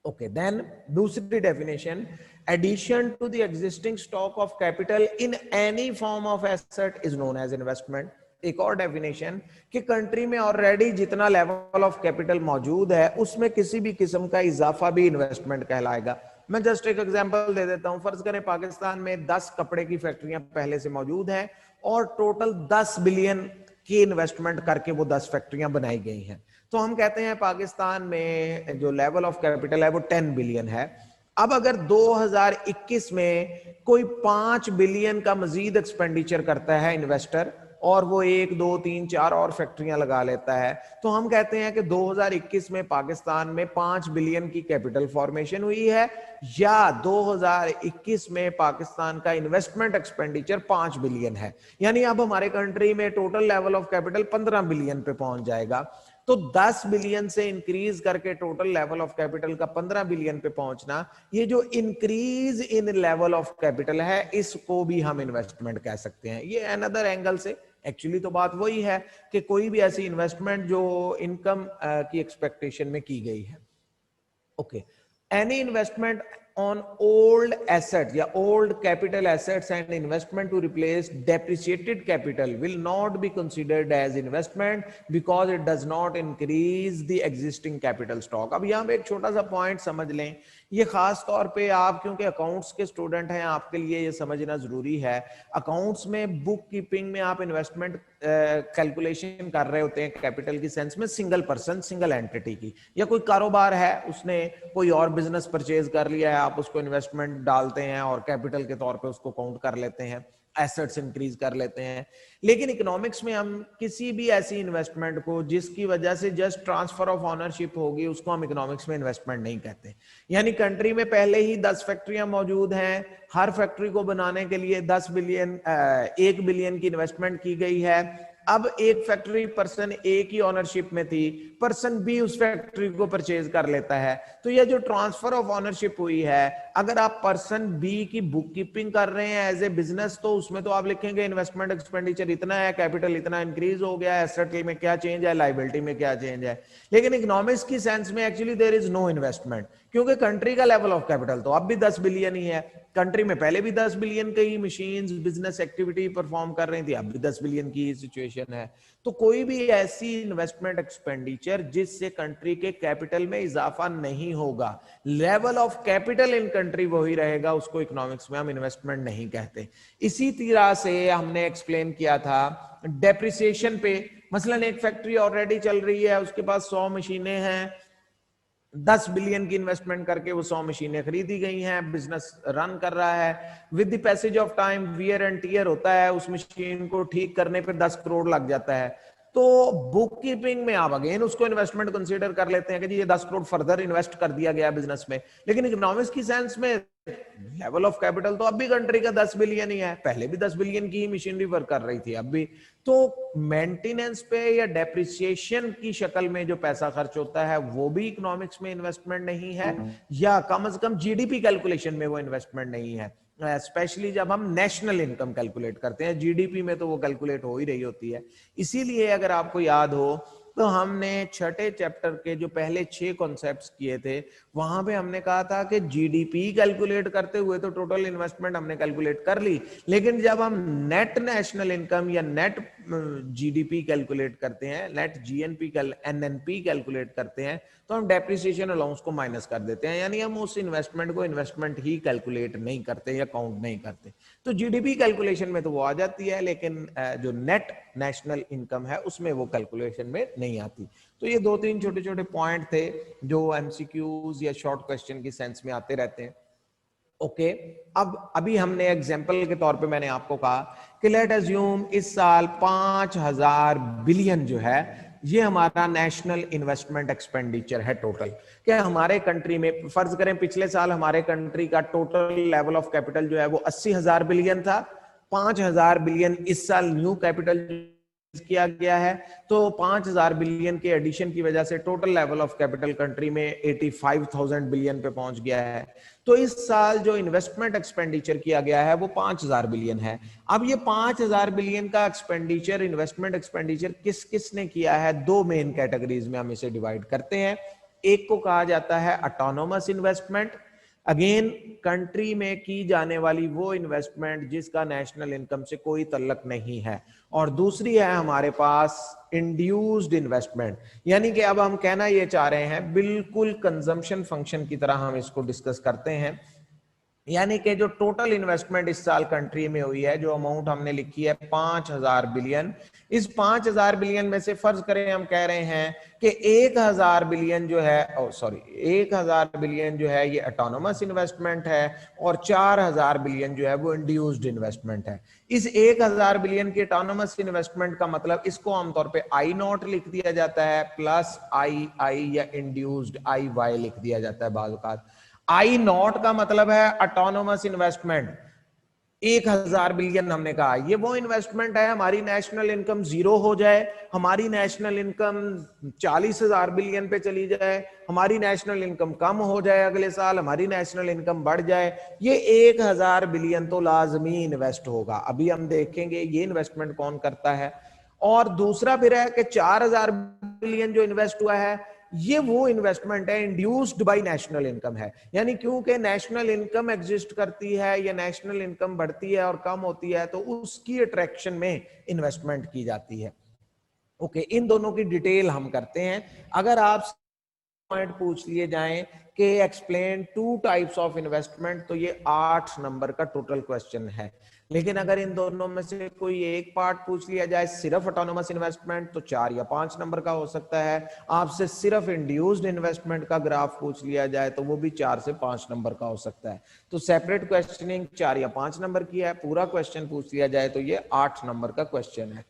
Okay, then दूसरी definition, addition to the existing stock of capital in any form of asset is known as investment. एक और डेफिनेशन कि कंट्री में ऑलरेडी जितना लेवल ऑफ कैपिटल मौजूद है उसमें किसी भी किस्म का इजाफा भी इन्वेस्टमेंट कहलाएगा। मैं जस्ट एक एग्जांपल दे देता हूं। फर्ज करें पाकिस्तान में 10 कपड़े की फैक्ट्रियां पहले से मौजूद हैं और टोटल 10 बिलियन की इन्वेस्टमेंट करके वो 10 फैक्ट्रियां बनाई गई हैं, तो हम कहते हैं पाकिस्तान में जो लेवल ऑफ कैपिटल है वो 10 बिलियन है। अब अगर 2021 में कोई 5 बिलियन का मजीद एक्सपेंडिचर करता है इन्वेस्टर और वो 1, 2, 3, 4 और फैक्ट्रियां लगा लेता है, तो हम कहते हैं कि 2021 में पाकिस्तान में 5 बिलियन की कैपिटल फॉर्मेशन हुई है, या 2021 में पाकिस्तान का इन्वेस्टमेंट एक्सपेंडिचर 5 बिलियन है। यानी अब हमारे कंट्री में total level of capital 15 billion पे पहुंच जाएगा। तो 10 बिलियन से इंक्रीज करके टोटल लेवल ऑफ कैपिटल का 15 बिलियन पे पहुंचना, ये जो increase in level of capital है इसको भी हम इन्वेस्टमेंट कह सकते हैं। ये अनदर एंगल से एक्चुअली तो बात वही है कि कोई भी ऐसी इन्वेस्टमेंट जो इनकम की एक्सपेक्टेशन में की गई है। Okay, any investment on old assets या old capital assets and investment to replace depreciated capital will not be considered as investment because it does not increase the existing capital stock। अब यहाँ पे एक छोटा सा पॉइंट समझ लें, ये खास तौर पे आप क्योंकि अकाउंट्स के स्टूडेंट हैं आपके लिए ये समझना जरूरी है। अकाउंट्स में बुक कीपिंग में आप इन्वेस्टमेंट कैलकुलेशन कर रहे होते हैं कैपिटल की सेंस में, सिंगल पर्सन सिंगल एंटिटी की, या कोई कारोबार है उसने कोई और बिजनेस परचेज कर लिया है, आप उसको इन्वेस्टमेंट डालते हैं और कैपिटल के तौर पे उसको काउंट कर लेते हैं, एसेट्स इंक्रीज कर लेते हैं। लेकिन इकोनॉमिक्स में हम किसी भी ऐसी इन्वेस्टमेंट को जिसकी वजह से जस्ट ट्रांसफर ऑफ ऑनरशिप होगी उसको हम इकोनॉमिक्स में इन्वेस्टमेंट नहीं कहते। यानी कंट्री में पहले ही 10 फैक्ट्रियां मौजूद हैं, हर फैक्ट्री को बनाने के लिए 1 बिलियन की इन्वेस्टमेंट की गई है। अब एक फैक्ट्री पर्सन ए की ऑनरशिप में थी, पर्सन बी उस फैक्ट्री को परचेज कर लेता है, तो ये जो ट्रांसफर ऑफ ऑनरशिप हुई है, अगर आप पर्सन बी की बुक कीपिंग कर रहे हैं एज ए बिजनेस तो उसमें तो आप लिखेंगे इन्वेस्टमेंट एक्सपेंडिचर इतना है, कैपिटल इतना इंक्रीज हो गया है, एसेट में क्या चेंज है, लायबिलिटी में क्या चेंज है। लेकिन इकोनॉमिक्स की सेंस में actually there is no investment, क्योंकि कंट्री का लेवल ऑफ कैपिटल तो अब भी 10 बिलियन ही है। कंट्री में पहले भी 10 बिलियन की मशीन्स बिजनेस एक्टिविटी परफॉर्म कर रही थी, अब भी 10 बिलियन की सिचुएशन है। तो कोई भी ऐसी इन्वेस्टमेंट एक्सपेंडिचर जिससे कंट्री के कैपिटल में इजाफा नहीं होगा, level of capital in country वही रहेगा, उसको इकोनॉमिक्स में हम इन्वेस्टमेंट नहीं कहते। इसी तरह से हमने एक्सप्लेन किया था डेप्रिसिएशन पे। मसलन एक फैक्ट्री ऑलरेडी चल रही है, उसके पास 100 मशीनें हैं, 10 बिलियन की इन्वेस्टमेंट करके वो 100 मशीनें खरीदी गई हैं, बिजनेस रन कर रहा है। With the passage of time wear and tear होता है, उस मशीन को ठीक करने पे 10 करोड़ लग जाता है। तो बुक कीपिंग में आप अगेन उसको इन्वेस्टमेंट कंसीडर कर लेते हैं कि जी ये 10 करोड़ फर्दर इन्वेस्ट कर दिया गया बिजनेस में। लेकिन इकोनॉमिक्स की सेंस में लेवल ऑफ कैपिटल तो अब भी कंट्री का 10 बिलियन ही है, पहले भी 10 बिलियन की ही मशीनरी वर्क कर रही थी अब भी। तो मेंटेनेंस पे या डेप्रिसिएशन की शक्ल में जो पैसा खर्च होता है वो भी इकोनॉमिक्स में इन्वेस्टमेंट नहीं है, या कम से कम जीडीपी कैलकुलेशन में वो इन्वेस्टमेंट नहीं है। स्पेशली जब हम नेशनल इनकम कैलकुलेट करते हैं, जीडीपी में तो वो कैलकुलेट हो ही रही होती है। इसीलिए अगर आपको याद हो तो हमने छठे चैप्टर के जो पहले 6 कॉन्सेप्ट्स किए थे, वहां पे हमने कहा था कि जीडीपी कैलकुलेट करते हुए तो टोटल इन्वेस्टमेंट हमने कैलकुलेट कर ली, लेकिन जब हम नेट नेशनल इनकम या नेट जीडीपी कैलकुलेट करते हैं, नेट जीएनपी एनएनपी कैलकुलेट करते हैं, तो हम डेप्रिसिएशन अलाउंस को माइनस कर देते हैं, यानी हम उस इन्वेस्टमेंट को इन्वेस्टमेंट ही कैलकुलेट नहीं करते या काउंट नहीं करते। तो जीडीपी कैलकुलेशन में तो वो आ जाती है, लेकिन जो नेट नेशनल इनकम है उसमें वो कैलकुलेशन में नहीं आती। तो ये 2-3 छोटे छोटे पॉइंट थे जो एमसीक्यूज या शॉर्ट क्वेश्चन की सेंस में आते रहते हैं। ओके, अब अभी हमने एग्जांपल के तौर पे मैंने आपको कहा कि लेट अज्यूम इस साल 5000 बिलियन जो है ये हमारा नेशनल इन्वेस्टमेंट एक्सपेंडिचर है टोटल। क्या हमारे कंट्री में, फर्ज करें पिछले साल हमारे कंट्री का टोटल लेवल ऑफ कैपिटल जो है वो 80,000 बिलियन था, 5,000 बिलियन इस साल न्यू कैपिटल किया गया है, तो 5,000 बिलियन के एडिशन की वजह से total level of capital country में 85,000 बिलियन पे पहुंच गया है। तो इस साल जो इन्वेस्टमेंट एक्सपेंडिचर किया गया है वो 5,000 बिलियन है। अब ये 5,000 बिलियन का एक्सपेंडिचर, इन्वेस्टमेंट एक्सपेंडिचर किस किसने किया है, 2 मेन कैटेगरीज में हम इसे डिवाइड करते हैं। एक को कहा जाता है ऑटोनोमस इन्वेस्टमेंट, अगेन कंट्री में की जाने वाली वो इन्वेस्टमेंट जिसका नेशनल इनकम से कोई तल्लक नहीं है, और दूसरी है हमारे पास इंड्यूस्ड इन्वेस्टमेंट, यानी कि अब हम कहना ये चाह रहे हैं बिल्कुल कंजम्पशन फंक्शन की तरह हम इसको डिस्कस करते हैं, यानी कि जो टोटल इन्वेस्टमेंट इस साल कंट्री में हुई है, जो अमाउंट हमने लिखी है 5,000 बिलियन, इस 5,000 बिलियन में से फर्ज करें हम कह रहे हैं कि 1,000 बिलियन जो है 1,000 बिलियन जो है ये ऑटोनोमस इन्वेस्टमेंट है, और 4,000 बिलियन जो है वो इंड्यूस्ड इन्वेस्टमेंट है। इस 1,000 बिलियन के ऑटोनोमस इन्वेस्टमेंट का मतलब, इसको आमतौर पे आई नॉट लिख दिया जाता है प्लस आई या इंड्यूस्ड आई लिख दिया जाता है बाज़ औक़ात। आई नॉट का मतलब है ऑटोनोमस इन्वेस्टमेंट, 1,000 बिलियन हमने कहा ये वो इन्वेस्टमेंट है, हमारी नेशनल इनकम 0 हो जाए, हमारी नेशनल इनकम 40,000 बिलियन पे चली जाए, हमारी नेशनल इनकम कम हो जाए, अगले साल हमारी नेशनल इनकम बढ़ जाए, ये 1,000 बिलियन तो लाजमी इन्वेस्ट होगा। अभी हम देखेंगे ये इन्वेस्टमेंट कौन करता है। और दूसरा फिर है कि 4,000 बिलियन जो इन्वेस्ट हुआ है ये वो इन्वेस्टमेंट है इंड्यूस्ड बाय नेशनल इनकम है, यानी क्योंकि नेशनल इनकम एग्जिस्ट करती है या नेशनल इनकम बढ़ती है और कम होती है तो उसकी अट्रैक्शन में इन्वेस्टमेंट की जाती है। ओके, इन दोनों की डिटेल हम करते हैं। अगर आप पॉइंट पूछ लिए जाएं कि एक्सप्लेन 2 टाइप्स ऑफ इन्वेस्टमेंट, तो ये 8 नंबर का टोटल क्वेश्चन है। लेकिन अगर इन दोनों में से कोई एक पार्ट पूछ लिया जाए सिर्फ ऑटोनोमस इन्वेस्टमेंट, तो 4 या 5 नंबर का हो सकता है। आपसे सिर्फ इंड्यूस्ड इन्वेस्टमेंट का ग्राफ पूछ लिया जाए तो वो भी 4 से 5 नंबर का हो सकता है। तो सेपरेट क्वेश्चनिंग 4 या 5 नंबर की है, पूरा क्वेश्चन पूछ लिया जाए तो ये 8 नंबर का क्वेश्चन है।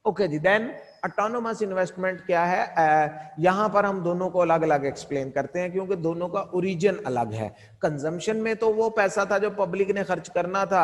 ओके जी, देन ऑटोनोमस इन्वेस्टमेंट क्या है, यहां पर हम दोनों को अलग अलग एक्सप्लेन करते हैं क्योंकि दोनों का ओरिजिन अलग है। कंजम्पशन में तो वो पैसा था जो पब्लिक ने खर्च करना था,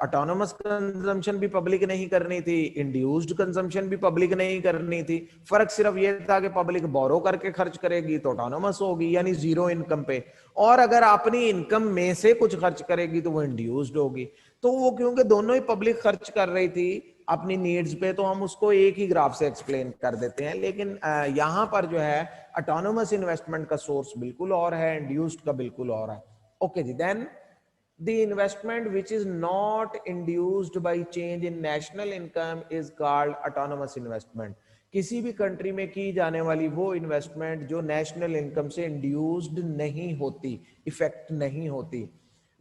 ऑटोनोमस कंजम्पशन भी पब्लिक नहीं करनी थी, इंड्यूस्ड कंजम्पशन भी पब्लिक नहीं करनी थी। फर्क सिर्फ ये था कि पब्लिक बोरो करके खर्च करेगी तो ऑटोनोमस होगी, यानी जीरो इनकम पे, और अगर अपनी इनकम में से कुछ खर्च करेगी तो वो इंड्यूस्ड होगी। तो वो क्योंकि दोनों ही पब्लिक खर्च कर रही थी अपनी नीड्स पे, तो हम उसको एक ही ग्राफ से एक्सप्लेन कर देते हैं। लेकिन यहां पर जो है ऑटोनोमस इन्वेस्टमेंट का सोर्स बिल्कुल और है, इंड्यूस्ड का बिल्कुल और है। ओके जी, then the investment which is not induced by change in national income is called autonomous investment. किसी भी कंट्री में की जाने वाली वो इन्वेस्टमेंट जो नेशनल इनकम से इंड्यूस्ड नहीं होती, इफेक्ट नहीं होती,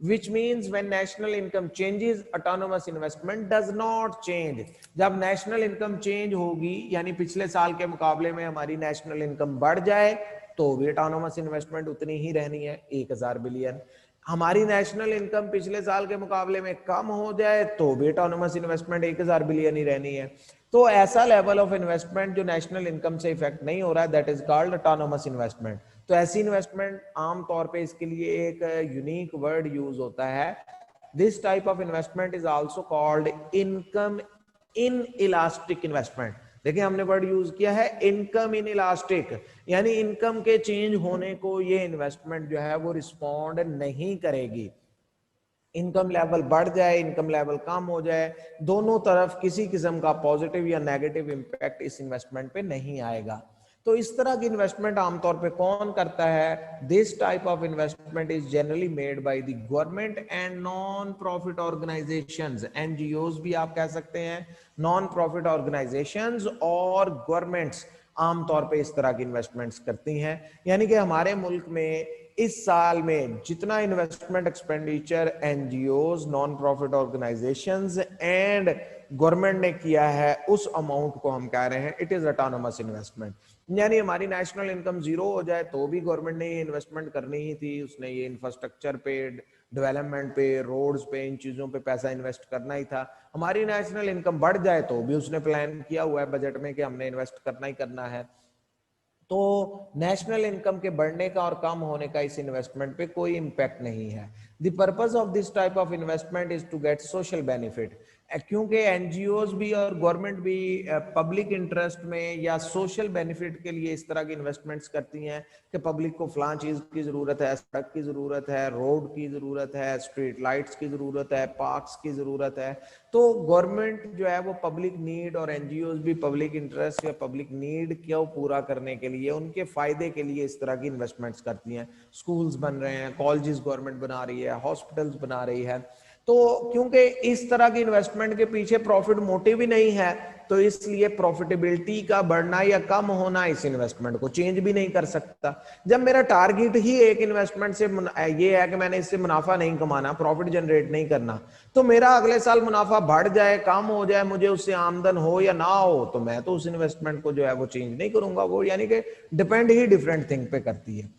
which means when national income changes autonomous investment does not change। जब national income change होगी, यानी पिछले साल के मुकाबले में हमारी national income बढ़ जाए तो भी autonomous investment उतनी ही रहनी है 1,000 बिलियन। हमारी नेशनल इनकम पिछले साल के मुकाबले में कम हो जाए तो भी ऑटोनोमस इन्वेस्टमेंट 1,000 बिलियन ही रहनी है। तो ऐसा लेवल ऑफ इन्वेस्टमेंट जो नेशनल इनकम से इफेक्ट नहीं हो रहा है, that is called autonomous investment. तो ऐसी इन्वेस्टमेंट आमतौर पे इसके लिए एक यूनिक वर्ड यूज होता है। This type of investment is also called income in elastic investment. देखिए हमने वर्ड यूज किया है इनकम इन इलास्टिक, यानी इनकम के चेंज होने को ये इन्वेस्टमेंट जो है वो रिस्पॉन्ड नहीं करेगी। इनकम लेवल बढ़ जाए, इनकम लेवल कम हो जाए, दोनों तरफ किसी किस्म का पॉजिटिव या नेगेटिव इंपैक्ट इस इन्वेस्टमेंट पे नहीं आएगा। तो इस तरह की इन्वेस्टमेंट आमतौर पे कौन करता है? This type of investment is generally made by the government and non profit organisations, NGOs भी आप कह सकते हैं, नॉन प्रॉफिट ऑर्गेनाइजेशंस और गवर्नमेंट्स आमतौर पे इस तरह की इन्वेस्टमेंट्स करती हैं। यानी कि हमारे मुल्क में इस साल में जितना investment expenditure NGOs, non profit organisations and government ने किया है, उस अमाउंट को हम कह रहे हैं इट इज ऑटोनोमस इन्वेस्टमेंट। यानी हमारी नेशनल इनकम जीरो हो जाए तो भी गवर्नमेंट ने ये इन्वेस्टमेंट करनी ही थी, उसने ये इंफ्रास्ट्रक्चर पे, डेवलपमेंट पे, रोड्स पे, इन चीजों पे पैसा इन्वेस्ट करना ही था। हमारी नेशनल इनकम बढ़ जाए तो भी उसने प्लान किया हुआ है बजट में कि हमने इन्वेस्ट करना ही करना है। तो नेशनल इनकम के बढ़ने का और कम होने का इस इन्वेस्टमेंट पे कोई इंपैक्ट नहीं है। The purpose of this type of investment is to get social benefit, क्योंकि एनजीओज भी और गवर्नमेंट भी पब्लिक इंटरेस्ट में या सोशल बेनिफिट के लिए इस तरह की इन्वेस्टमेंट्स करती हैं कि पब्लिक को फलां चीज की जरूरत है, सड़क की जरूरत है, रोड की जरूरत है, स्ट्रीट लाइट्स की जरूरत है, पार्क्स की जरूरत है। तो गवर्नमेंट जो है वो पब्लिक नीड और एनजीओज भी पब्लिक इंटरेस्ट या पब्लिक नीड को पूरा करने के लिए, उनके फायदे के लिए इस तरह की इन्वेस्टमेंट्स करती हैं। स्कूल्स बन रहे हैं, कॉलेजेस गवर्नमेंट बना रही है, हॉस्पिटल्स बना रही है। तो क्योंकि इस तरह की इन्वेस्टमेंट के पीछे प्रॉफिट मोटिव ही नहीं है, तो इसलिए प्रॉफिटेबिलिटी का बढ़ना या कम होना इस इन्वेस्टमेंट को चेंज भी नहीं कर सकता। जब मेरा टारगेट ही एक इन्वेस्टमेंट से ये है कि मैंने इससे मुनाफा नहीं कमाना, प्रॉफिट जनरेट नहीं करना, तो मेरा अगले साल मुनाफा बढ़ जाए, कम हो जाए, मुझे उससे आमदन हो या ना हो, तो मैं तो उस इन्वेस्टमेंट को जो है वो चेंज नहीं करूंगा। वो यानी कि डिपेंड ही डिफरेंट थिंग पे करती है।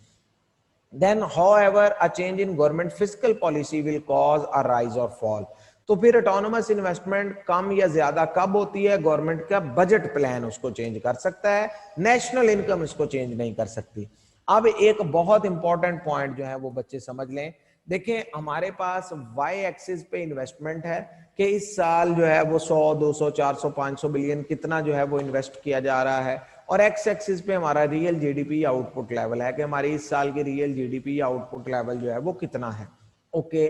Then, however, a change in government fiscal policy will cause a rise or fall. तो फिर ऑटोनोमस इन्वेस्टमेंट कम या ज्यादा कब होती है? गवर्नमेंट का बजट प्लान उसको चेंज कर सकता है, नेशनल इनकम इसको चेंज नहीं कर सकती। अब एक बहुत इंपॉर्टेंट पॉइंट जो है वो बच्चे समझ लें। देखें हमारे पास वाई एक्सिस पे इन्वेस्टमेंट है कि इस साल जो है वो 100, 200, 400, 500 बिलियन कितना जो है वो इन्वेस्ट किया जा रहा है, और एक्स एक्सिस पे हमारा रियल जीडीपी आउटपुट लेवल है कि हमारी इस साल की रियल जीडीपी आउटपुट लेवल जो है वो कितना है। ओके,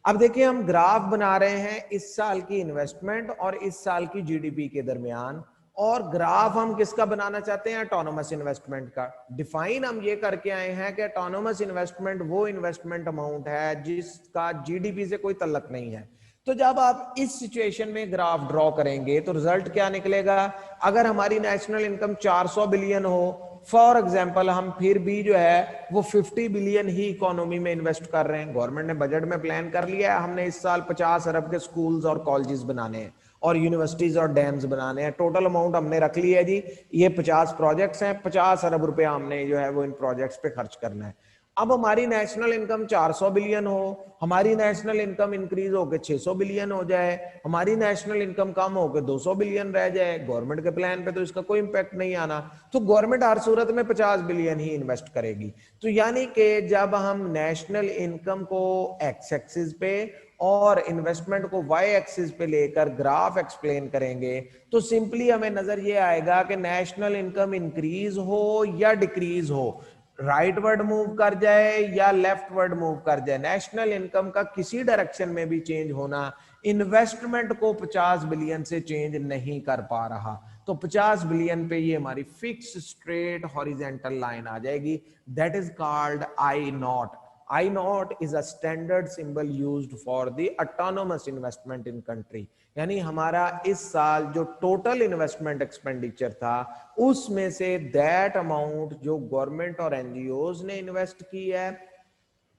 अब देखिए हम ग्राफ बना रहे हैं इस साल की इन्वेस्टमेंट और इस साल की जीडीपी के दरमियान, और ग्राफ हम किसका बनाना चाहते हैं? ऑटोनोमस इन्वेस्टमेंट का। डिफाइन हम ये करके आए हैं कि ऑटोनोमस इन्वेस्टमेंट वो इन्वेस्टमेंट अमाउंट है जिसका जीडीपी से कोई तल्लक नहीं है। तो जब आप इस सिचुएशन में ग्राफ ड्रॉ करेंगे तो रिजल्ट क्या निकलेगा? अगर हमारी नेशनल इनकम 400 बिलियन हो फॉर एग्जांपल, हम फिर भी जो है वो 50 बिलियन ही इकोनॉमी में इन्वेस्ट कर रहे हैं। गवर्नमेंट ने बजट में प्लान कर लिया है, हमने इस साल 50 अरब के स्कूल्स और कॉलेजेस बनाने हैं और यूनिवर्सिटीज और डैम्स बनाने हैं। टोटल अमाउंट हमने रख ली है जी, ये 50 प्रोजेक्ट्स हैं, 50 अरब रुपए हमने जो है वो इन प्रोजेक्ट्स पे खर्च करना है। अब हमारी नेशनल इनकम 400 बिलियन हो, हमारी नेशनल इनकम इंक्रीज होकर 600 बिलियन हो जाए, हमारी नेशनल इनकम कम होकर 200 बिलियन रह जाए, गवर्नमेंट के प्लान पे तो इसका कोई इंपैक्ट नहीं आना, तो गवर्नमेंट हर सूरत में 50 बिलियन ही इन्वेस्ट करेगी। तो यानी कि जब हम नेशनल इनकम को एक्स एक्सिस पे और इन्वेस्टमेंट को वाई एक्सिस पे लेकर ग्राफ एक्सप्लेन करेंगे तो सिंपली हमें नजर ये आएगा कि नेशनल इनकम इंक्रीज हो या डिक्रीज हो, राइट वर्ड मूव कर जाए या लेफ्ट वर्ड मूव कर जाए, नेशनल इनकम का किसी डायरेक्शन में भी चेंज होना इन्वेस्टमेंट को 50 बिलियन से चेंज नहीं कर पा रहा। तो 50 बिलियन पे ये हमारी फिक्स स्ट्रेट हॉरिजेंटल लाइन आ जाएगी, that is called I not. I naught is a standard symbol used for the autonomous investment in country। यानी हमारा इस साल जो टोटल इन्वेस्टमेंट एक्सपेंडिचर था उसमें से दैट अमाउंट जो गवर्नमेंट और एनजीओज ने इन्वेस्ट की है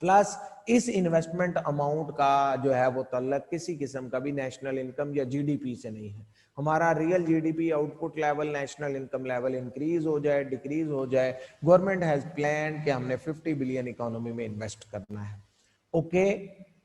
प्लस इस इन्वेस्टमेंट अमाउंट का जो है वो तल्लक किसी किस्म का भी नेशनल इनकम या जीडीपी से नहीं है। हमारा real GDP output level, national income level increase हो जाए, डिक्रीज हो जाए, गवर्नमेंट हैज प्लान कि हमने 50 बिलियन इकोनॉमी में इन्वेस्ट करना है। ओके,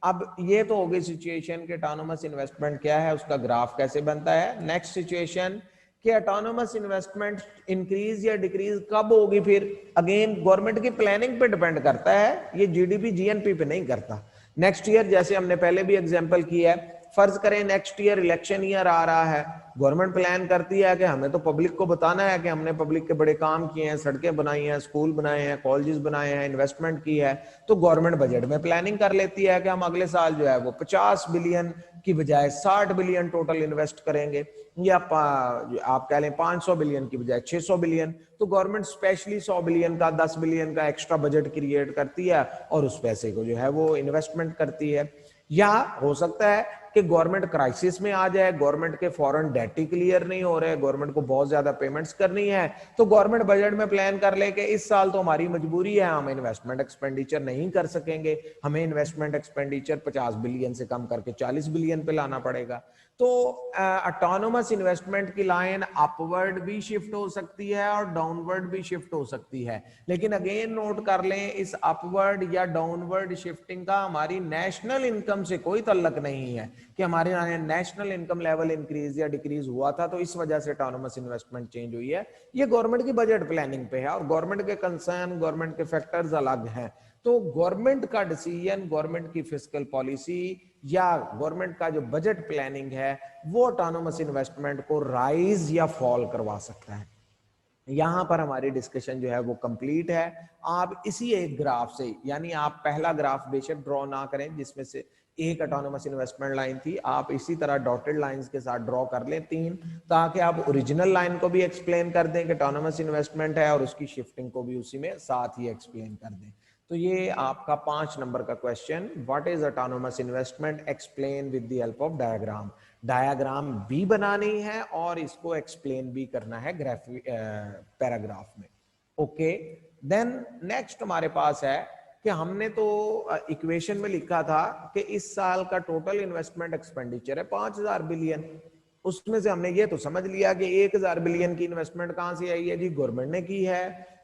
अब ये तो हो गई सिचुएशन के ऑटोनोमस इन्वेस्टमेंट क्या है, उसका ग्राफ कैसे बनता है। नेक्स्ट सिचुएशन कि ऑटोनोमस इन्वेस्टमेंट इंक्रीज या डिक्रीज कब होगी, फिर अगेन गवर्नमेंट की प्लानिंग पे डिपेंड करता है, ये जीडीपी जीएनपी पे नहीं करता। नेक्स्ट ईयर जैसे हमने पहले भी एग्जांपल किया है, फर्ज करें नेक्स्ट ईयर इलेक्शन ईयर आ रहा है, गवर्नमेंट प्लान करती है कि हमें तो पब्लिक को बताना है कि हमने पब्लिक के बड़े काम किए हैं, सड़कें बनाई हैं, स्कूल बनाए हैं, कॉलेजेस बनाए हैं, इन्वेस्टमेंट की है, तो गवर्नमेंट बजट में प्लानिंग कर लेती है कि हम अगले साल जो है वो 50 बिलियन की बजाय 60 बिलियन टोटल इन्वेस्ट करेंगे, या आप कह लें 500 बिलियन की बजाय 600 बिलियन। तो गवर्नमेंट स्पेशली 100 बिलियन का 10 बिलियन का एक्स्ट्रा बजट क्रिएट करती है और उस पैसे को जो है वो इन्वेस्टमेंट करती है। या हो सकता है कि गवर्नमेंट क्राइसिस में आ जाए, गवर्नमेंट के फॉरेन डेट ही क्लियर नहीं हो रहे, गवर्नमेंट को बहुत ज्यादा पेमेंट्स करनी है, तो गवर्नमेंट बजट में प्लान कर ले कि इस साल तो हमारी मजबूरी है, हम इन्वेस्टमेंट एक्सपेंडिचर नहीं कर सकेंगे, हमें इन्वेस्टमेंट एक्सपेंडिचर 50 बिलियन से कम करके 40 बिलियन पे लाना पड़ेगा। तो ऑटोनोमस इन्वेस्टमेंट की लाइन अपवर्ड भी शिफ्ट हो सकती है और डाउनवर्ड भी शिफ्ट हो सकती है, लेकिन अगेन नोट कर लें इस अपवर्ड या डाउनवर्ड शिफ्टिंग का हमारी नेशनल इनकम से कोई तल्लक नहीं है कि हमारे यहाँ नेशनल इनकम लेवल इंक्रीज या डिक्रीज हुआ था तो इस वजह से ऑटोनोमस इन्वेस्टमेंट चेंज हुई है। ये गवर्नमेंट की बजट प्लानिंग पे है और गवर्नमेंट के कंसर्न, गवर्नमेंट के फैक्टर्स अलग हैं। तो गवर्नमेंट का डिसीजन, गवर्नमेंट की फिस्कल पॉलिसी या गवर्नमेंट का जो बजट प्लानिंग है वो ऑटोनोमस इन्वेस्टमेंट को राइज या फॉल करवा सकता है। यहां पर हमारी डिस्कशन जो है वो कंप्लीट है। आप इसी एक ग्राफ से, यानी आप पहला ग्राफ बेशक ड्रॉ ना करें जिसमें से एक ऑटोनोमस इन्वेस्टमेंट लाइन थी, आप इसी तरह डॉटेड लाइंस के साथ ड्रॉ कर लें 3, ताकि आप ओरिजिनल लाइन को भी एक्सप्लेन कर दें कि ऑटोनोमस इन्वेस्टमेंट है और उसकी शिफ्टिंग को भी उसी में साथ ही एक्सप्लेन कर दें। तो ये आपका 5 नंबर का question, what is autonomous investment, explain with the help of diagram. Diagram भी बनानी है और इसको एक्सप्लेन भी करना है पैराग्राफ में। ओके, देन नेक्स्ट हमारे पास है कि हमने तो इक्वेशन में लिखा था कि इस साल का टोटल इन्वेस्टमेंट एक्सपेंडिचर है 5000 बिलियन। उसमें से हमने ये तो समझ लिया कि 1000 बिलियन की इन्वेस्टमेंट कहां से आई है जी, गवर्नमेंट ने की है,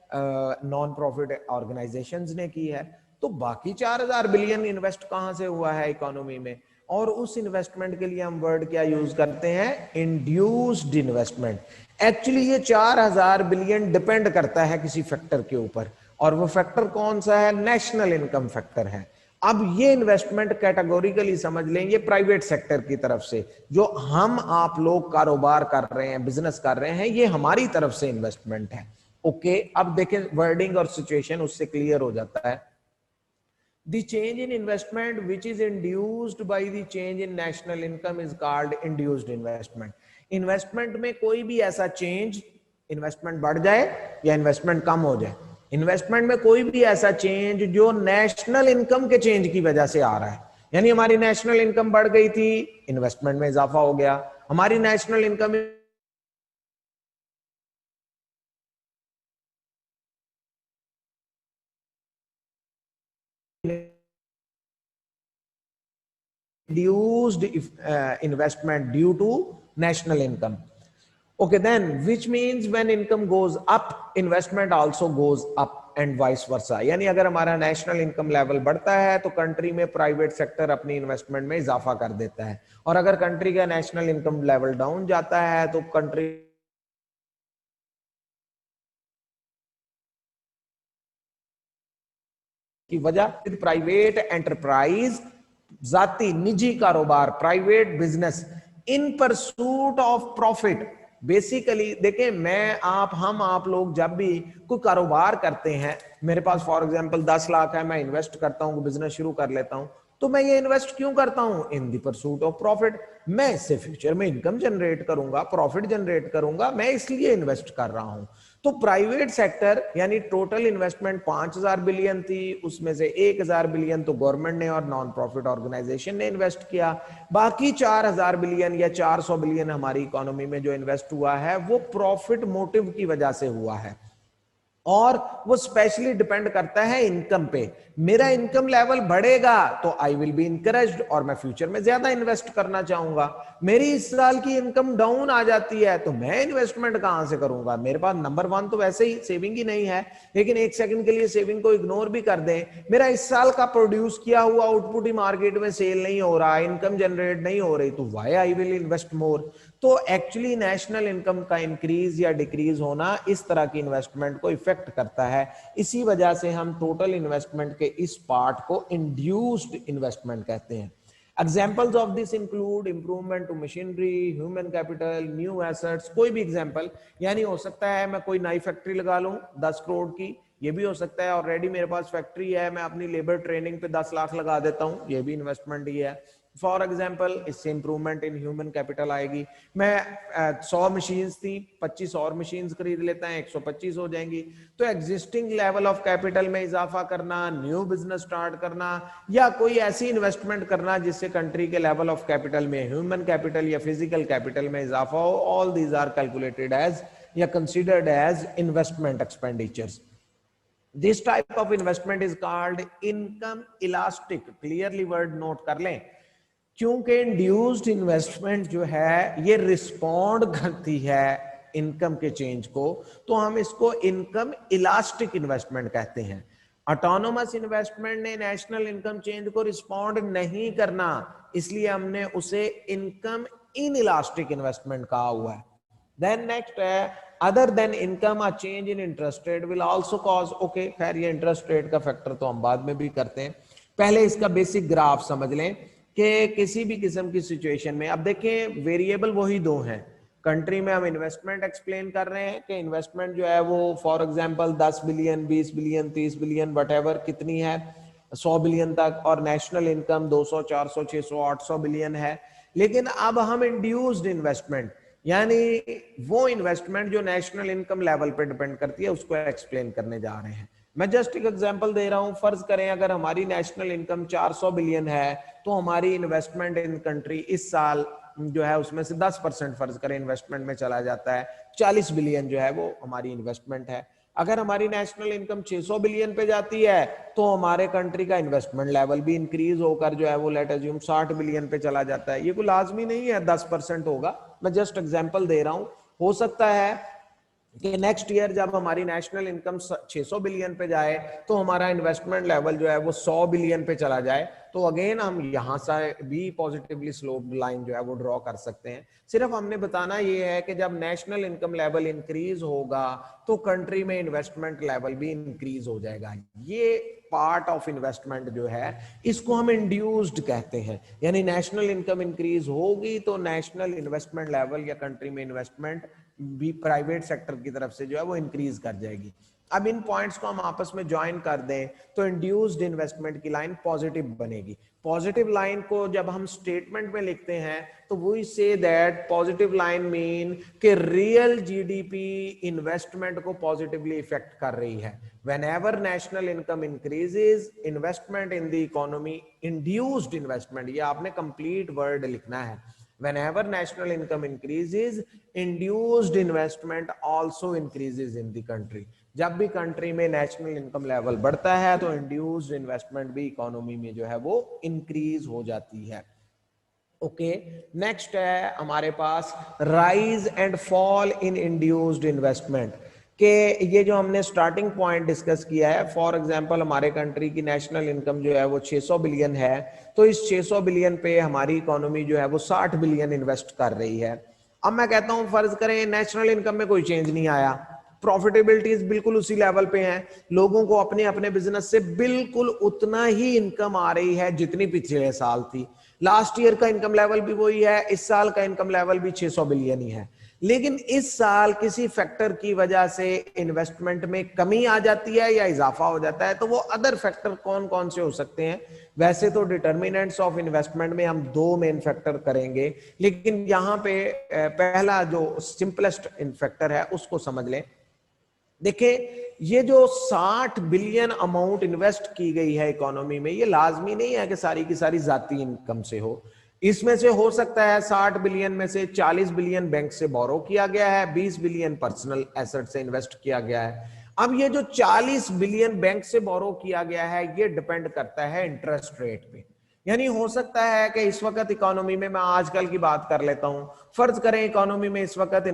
नॉन प्रॉफिट ऑर्गेनाइजेशंस ने की है। तो बाकी 4000 बिलियन इन्वेस्ट कहां से हुआ है इकोनॉमी में, और उस इन्वेस्टमेंट के लिए हम वर्ड क्या यूज करते हैं, इंड्यूस्ड इन्वेस्टमेंट। एक्चुअली ये 4000 बिलियन डिपेंड करता है किसी फैक्टर के ऊपर, और वो फैक्टर कौन सा है, नेशनल इनकम फैक्टर है। अब ये इन्वेस्टमेंट कैटेगोरिकली समझ लें, ये प्राइवेट सेक्टर की तरफ से जो हम आप लोग कारोबार कर रहे हैं, बिजनेस कर रहे हैं, ये हमारी तरफ से इन्वेस्टमेंट है। ओके, अब देखें वर्डिंग और सिचुएशन उससे क्लियर हो जाता है। The change in investment which is induced by the change in national income is called induced investment. Investment में कोई भी ऐसा चेंज, इन्वेस्टमेंट बढ़ जाए या इन्वेस्टमेंट कम हो जाए, इन्वेस्टमेंट में कोई भी ऐसा चेंज जो नेशनल इनकम के चेंज की वजह से आ रहा है, यानी हमारी नेशनल इनकम बढ़ गई थी, इन्वेस्टमेंट में इजाफा हो गया, हमारी national income reduced investment due to national income. Okay, then which means when income goes up, investment also goes up and vice versa. यानी अगर हमारा नेशनल इनकम लेवल बढ़ता है तो कंट्री में प्राइवेट सेक्टर अपनी इन्वेस्टमेंट में इजाफा कर देता है, और अगर कंट्री का नेशनल इनकम लेवल डाउन जाता है तो कंट्री की वजह प्राइवेट एंटरप्राइज, जाती निजी कारोबार, private business in pursuit of profit. Basically देखें, मैं आप, हम आप लोग जब भी कोई कारोबार करते हैं, मेरे पास फॉर एग्जांपल 10 लाख है, मैं इन्वेस्ट करता हूं, बिजनेस शुरू कर लेता हूं, तो मैं ये इन्वेस्ट क्यों करता हूं, in the pursuit of profit. मैं इससे फ्यूचर में इनकम जनरेट करूंगा, प्रॉफिट जनरेट करूंगा, मैं इसलिए इन्वेस्ट कर रहा हूं। तो प्राइवेट सेक्टर यानी टोटल इन्वेस्टमेंट 5000 बिलियन थी, उसमें से 1000 बिलियन तो गवर्नमेंट ने और नॉन प्रॉफिट ऑर्गेनाइजेशन ने इन्वेस्ट किया, बाकी 4000 बिलियन या 400 बिलियन हमारी इकोनॉमी में जो इन्वेस्ट हुआ है वो प्रॉफिट मोटिव की वजह से हुआ है, और वो स्पेशली डिपेंड करता है इनकम पे। मेरा इनकम लेवल बढ़ेगा तो आई विल बी इनकरेज्ड और मैं फ्यूचर में ज्यादा इन्वेस्ट करना चाहूंगा। मेरी इस साल की इनकम डाउन आ जाती है तो मैं इन्वेस्टमेंट कहां से करूंगा, मेरे पास नंबर 1 तो वैसे ही सेविंग ही नहीं है, लेकिन एक सेकंड के लिए सेविंग को इग्नोर भी कर दें, मेरा इस साल का प्रोड्यूस किया हुआ आउटपुट ही मार्केट में सेल नहीं हो रहा, इनकम जनरेट नहीं हो रही, तो why I will invest more. तो एक्चुअली नेशनल इनकम का इंक्रीज या डिक्रीज होना इस तरह की इन्वेस्टमेंट को इफेक्ट करता है। इसी वजह से हम टोटल इन्वेस्टमेंट के इस पार्ट को इंड्यूस्ड इन्वेस्टमेंट कहते हैं। Examples of this include improvement to machinery, human capital, new assets. कोई भी एग्जाम्पल, यानी हो सकता है मैं कोई नई फैक्ट्री लगा लूं 10 करोड़ की, ये भी हो सकता है ऑलरेडी मेरे पास फैक्ट्री है, मैं अपनी लेबर ट्रेनिंग पे 10 लाख लगा देता हूं, ये भी इन्वेस्टमेंट ही है। फॉर एग्जाम्पल इससे इंप्रूवमेंट इन ह्यूमन कैपिटल आएगी। मैं 100 मशीन्स थी, 25 और मशीन्स खरीद लेता है, 125 हो जाएंगी। तो एग्जिस्टिंग लेवल ऑफ कैपिटल में इजाफा करना, न्यू बिजनेस स्टार्ट करना, या कोई ऐसी इन्वेस्टमेंट करना जिससे कंट्री के लेवल ऑफ कैपिटल में ह्यूमन कैपिटल या फिजिकल कैपिटल में इजाफा हो, all these are calculated as या considered as investment expenditures. This type of investment is called income elastic. Clearly word note कर लें, क्योंकि इंड्यूस्ड इन्वेस्टमेंट जो है ये रिस्पॉन्ड करती है इनकम के चेंज को, तो हम इसको इनकम इलास्टिक इन्वेस्टमेंट कहते हैं। ऑटोनोमस इन्वेस्टमेंट ने नेशनल इनकम चेंज को रिस्पॉन्ड नहीं करना, इसलिए हमने उसे इनकम इन इलास्टिक इन्वेस्टमेंट कहा हुआ है। देन नेक्स्ट है other than income a change in interest rate will also cause. Okay, खैर ये इंटरेस्ट रेट का फैक्टर तो हम बाद में भी करते हैं, पहले इसका बेसिक ग्राफ समझ लें कि किसी भी किस्म की सिचुएशन में, अब देखें वेरिएबल वही दो हैं। कंट्री में हम इन्वेस्टमेंट एक्सप्लेन कर रहे हैं कि इन्वेस्टमेंट जो है वो फॉर एग्जांपल 10 बिलियन, 20 बिलियन, 30 बिलियन वटएवर कितनी है, 100 बिलियन तक, और नेशनल इनकम 200, 400, 600, 800 बिलियन है। लेकिन अब हम इंड्यूस्ड इन्वेस्टमेंट, यानी वो इन्वेस्टमेंट जो नेशनल इनकम लेवल पे डिपेंड करती है, उसको एक्सप्लेन करने जा रहे हैं। मैं जस्ट एक एग्जांपल दे रहा हूं। फर्ज करें अगर हमारी नेशनल इनकम 400 बिलियन है, तो हमारी इन्वेस्टमेंट इन कंट्री इस साल जो है उसमें से 10% फर्ज करें इन्वेस्टमेंट में चला जाता है, 40 बिलियन जो है वो हमारी इन्वेस्टमेंट है। अगर हमारी नेशनल इनकम 600 बिलियन पे जाती है, तो हमारे कंट्री का इन्वेस्टमेंट लेवल भी इंक्रीज होकर जो है वो लेट अज्यूम 60 बिलियन पे चला जाता है। ये कोई लाजमी नहीं है 10% होगा, मैं जस्ट एग्जांपल दे रहा हूं। हो सकता है कि नेक्स्ट ईयर जब हमारी नेशनल इनकम 600 बिलियन पे जाए, तो हमारा इन्वेस्टमेंट लेवल जो है वो 100 बिलियन पे चला जाए। तो अगेन हम यहां से भी पॉजिटिवली स्लोप लाइन जो है वो ड्रॉ कर सकते हैं। सिर्फ हमने बताना ये है कि जब नेशनल इनकम लेवल इंक्रीज होगा, तो कंट्री में इन्वेस्टमेंट लेवल भी इंक्रीज हो जाएगा। ये पार्ट ऑफ इन्वेस्टमेंट जो है इसको हम इंड्यूस्ड कहते हैं, यानी नेशनल इनकम इंक्रीज होगी तो नेशनल इन्वेस्टमेंट लेवल या कंट्री में इन्वेस्टमेंट भी प्राइवेट सेक्टर की तरफ से जो है वो इंक्रीज कर जाएगी। अब इन पॉइंट्स को हम आपस में ज्वाइन कर दें तो इंड्यूस्ड इन्वेस्टमेंट की लाइन पॉजिटिव बनेगी। पॉजिटिव लाइन को जब हम स्टेटमेंट में लिखते हैं तो we see that positive line mean कि रियल जीडीपी इन्वेस्टमेंट को पॉजिटिवली इफेक्ट कर रही है। Whenever national income increases, investment in the economy, induced investment, ये आपने कंप्लीट वर्ड लिखना है। Whenever national income increases, induced investment also increases in the country. जब भी कंट्री में नेशनल इनकम लेवल बढ़ता है तो इंड्यूस्ड इन्वेस्टमेंट भी इकोनॉमी में जो है वो इंक्रीज हो जाती है। ओके, नेक्स्ट है हमारे पास rise and fall in induced investment के। ये जो हमने स्टार्टिंग पॉइंट डिस्कस किया है, फॉर एग्जांपल हमारे कंट्री की नेशनल इनकम जो है वो 600 बिलियन है, तो इस 600 बिलियन पे हमारी इकोनॉमी जो है वो 60 बिलियन इन्वेस्ट कर रही है। अब मैं कहता हूं फर्ज करें नेशनल इनकम में कोई चेंज नहीं आया, प्रॉफिटेबिलिटीज बिल्कुल उसी लेवल पे हैं, लोगों को अपने अपने बिजनेस से बिल्कुल उतना ही इनकम आ रही है जितनी पिछले साल थी। लास्ट ईयर का इनकम लेवल भी वही है, इस साल का इनकम लेवल भी 600 बिलियन ही है। लेकिन इस साल किसी फैक्टर की वजह से इन्वेस्टमेंट में कमी आ जाती है या इजाफा हो जाता है, तो वो अदर फैक्टर कौन कौन से हो सकते हैं? वैसे तो डिटर्मिनेंट्स ऑफ इन्वेस्टमेंट में हम दो मेन फैक्टर करेंगे, लेकिन यहाँ पे पहला जो सिंपलेस्ट फैक्टर है उसको समझ लें। देखिए, ये जो 60 बिलियन अमाउंट इन्वेस्ट की गई है इकोनॉमी में, ये लाजमी नहीं है कि सारी की सारी जाती इनकम से हो। इसमें से हो सकता है 60 बिलियन में से 40 बिलियन बैंक से बोरो किया गया है, 20 बिलियन पर्सनल एसेट से इन्वेस्ट किया गया है। अब ये जो 40 बिलियन बैंक से बोरो किया गया है, ये डिपेंड करता है इंटरेस्ट रेट पे। यानी हो सकता है कि इस वक्त इकोनॉमी में, मैं आजकल की बात कर लेता हूं, फर्ज करें इकोनॉमी में इस वक्त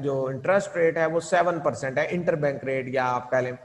जो इंटरेस्ट रेट है वो 7% है, इंटरबैंक रेट या आप कह लें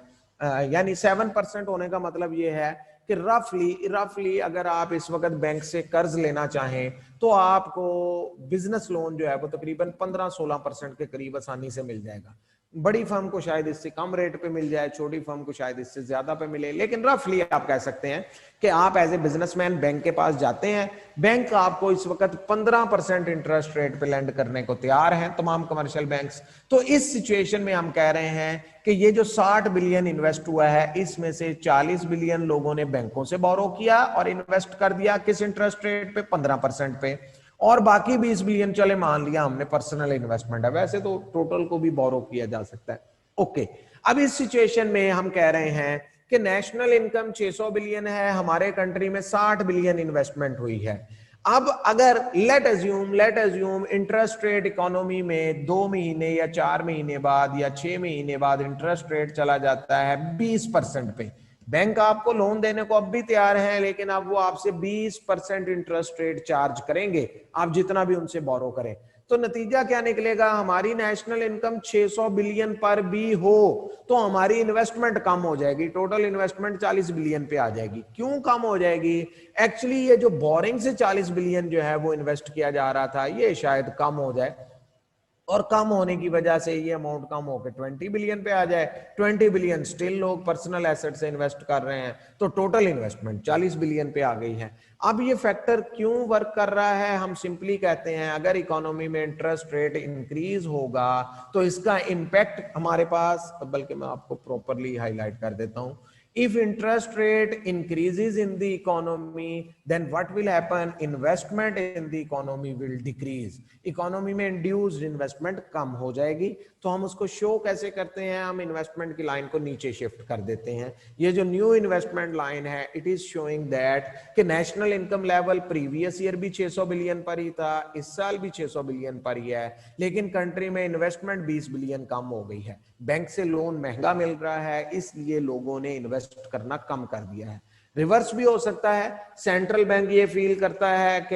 यानी 7% होने का मतलब ये है कि रफली अगर आप इस वक्त बैंक से कर्ज लेना चाहें तो आपको बिजनेस लोन जो है वो तकरीबन 15-16% के करीब आसानी से मिल जाएगा। बड़ी फर्म को शायद इससे कम रेट पे मिल जाए, छोटी फर्म को शायद इससे ज्यादा पे मिले, लेकिन रफली आप कह सकते हैं कि आप एज ए बिजनेसमैन बैंक के पास जाते हैं, बैंक आपको इस वक्त 15% इंटरेस्ट रेट पे लैंड करने को तैयार है, तमाम कमर्शियल बैंक्स। तो इस सिचुएशन में हम कह रहे हैं कि ये जो 60 बिलियन इन्वेस्ट हुआ है, इसमें से 40 बिलियन लोगों ने बैंकों से बोरो किया और इन्वेस्ट कर दिया किस इंटरेस्ट रेट पे, 15% पे, और बाकी 20 बिलियन चले मान लिया हमने पर्सनल इन्वेस्टमेंट है, वैसे तो टोटल को भी बोरो किया जा सकता है। ओके, अब इस सिचुएशन में हम कह रहे हैं कि नेशनल इनकम 600 बिलियन है, हमारे कंट्री में 60 बिलियन इन्वेस्टमेंट हुई है। अब अगर late assume interest rate economy में 2 महीने या 4 महीने बाद या 6 महीने बाद इंटरेस्ट रेट चला जाता है 20% पे, बैंक आपको लोन देने को अब भी तैयार है, लेकिन अब वो आपसे 20% इंटरेस्ट रेट चार्ज करेंगे, आप जितना भी उनसे बोरो करें। तो नतीजा क्या निकलेगा, हमारी नेशनल इनकम 600 बिलियन पर भी हो तो हमारी इन्वेस्टमेंट कम हो जाएगी, टोटल इन्वेस्टमेंट 40 बिलियन पे आ जाएगी। क्यों कम हो जाएगी? एक्चुअली ये जो बोरिंग से 40 बिलियन जो है वो इन्वेस्ट किया जा रहा था, ये शायद कम हो जाए, और कम होने की वजह से ये अमाउंट कम होकर 20 बिलियन पे आ जाए। 20 बिलियन स्टिल लोग पर्सनल एसेट से इन्वेस्ट कर रहे हैं, तो टोटल इन्वेस्टमेंट 40 बिलियन पे आ गई है। अब ये फैक्टर क्यों वर्क कर रहा है? हम सिंपली कहते हैं अगर इकोनॉमी में इंटरेस्ट रेट इंक्रीज होगा तो इसका इंपैक्ट हमारे पास, बल्कि मैं आपको प्रॉपरली हाईलाइट कर देता हूं, if interest rate increases in the economy then what will happen, investment in the economy will decrease, economy में इंड्यूस्ड इन्वेस्टमेंट कम हो जाएगी। तो हम उसको शो कैसे करते हैं, हम इन्वेस्टमेंट की लाइन को नीचे शिफ्ट कर देते हैं। ये जो न्यू इन्वेस्टमेंट लाइन है, इट इज शोइंग दैट कि national income level previous year भी 600 बिलियन पर ही था, इस साल भी 600 बिलियन पर ही है, लेकिन कंट्री में इन्वेस्टमेंट 20 बिलियन कम हो गई है। बैंक से लोन महंगा मिल रहा है, इसलिए लोगों ने इन्वेस्ट करना कम कर दिया है। रिवर्स भी हो सकता है, सेंट्रल बैंक ये फील करता है कि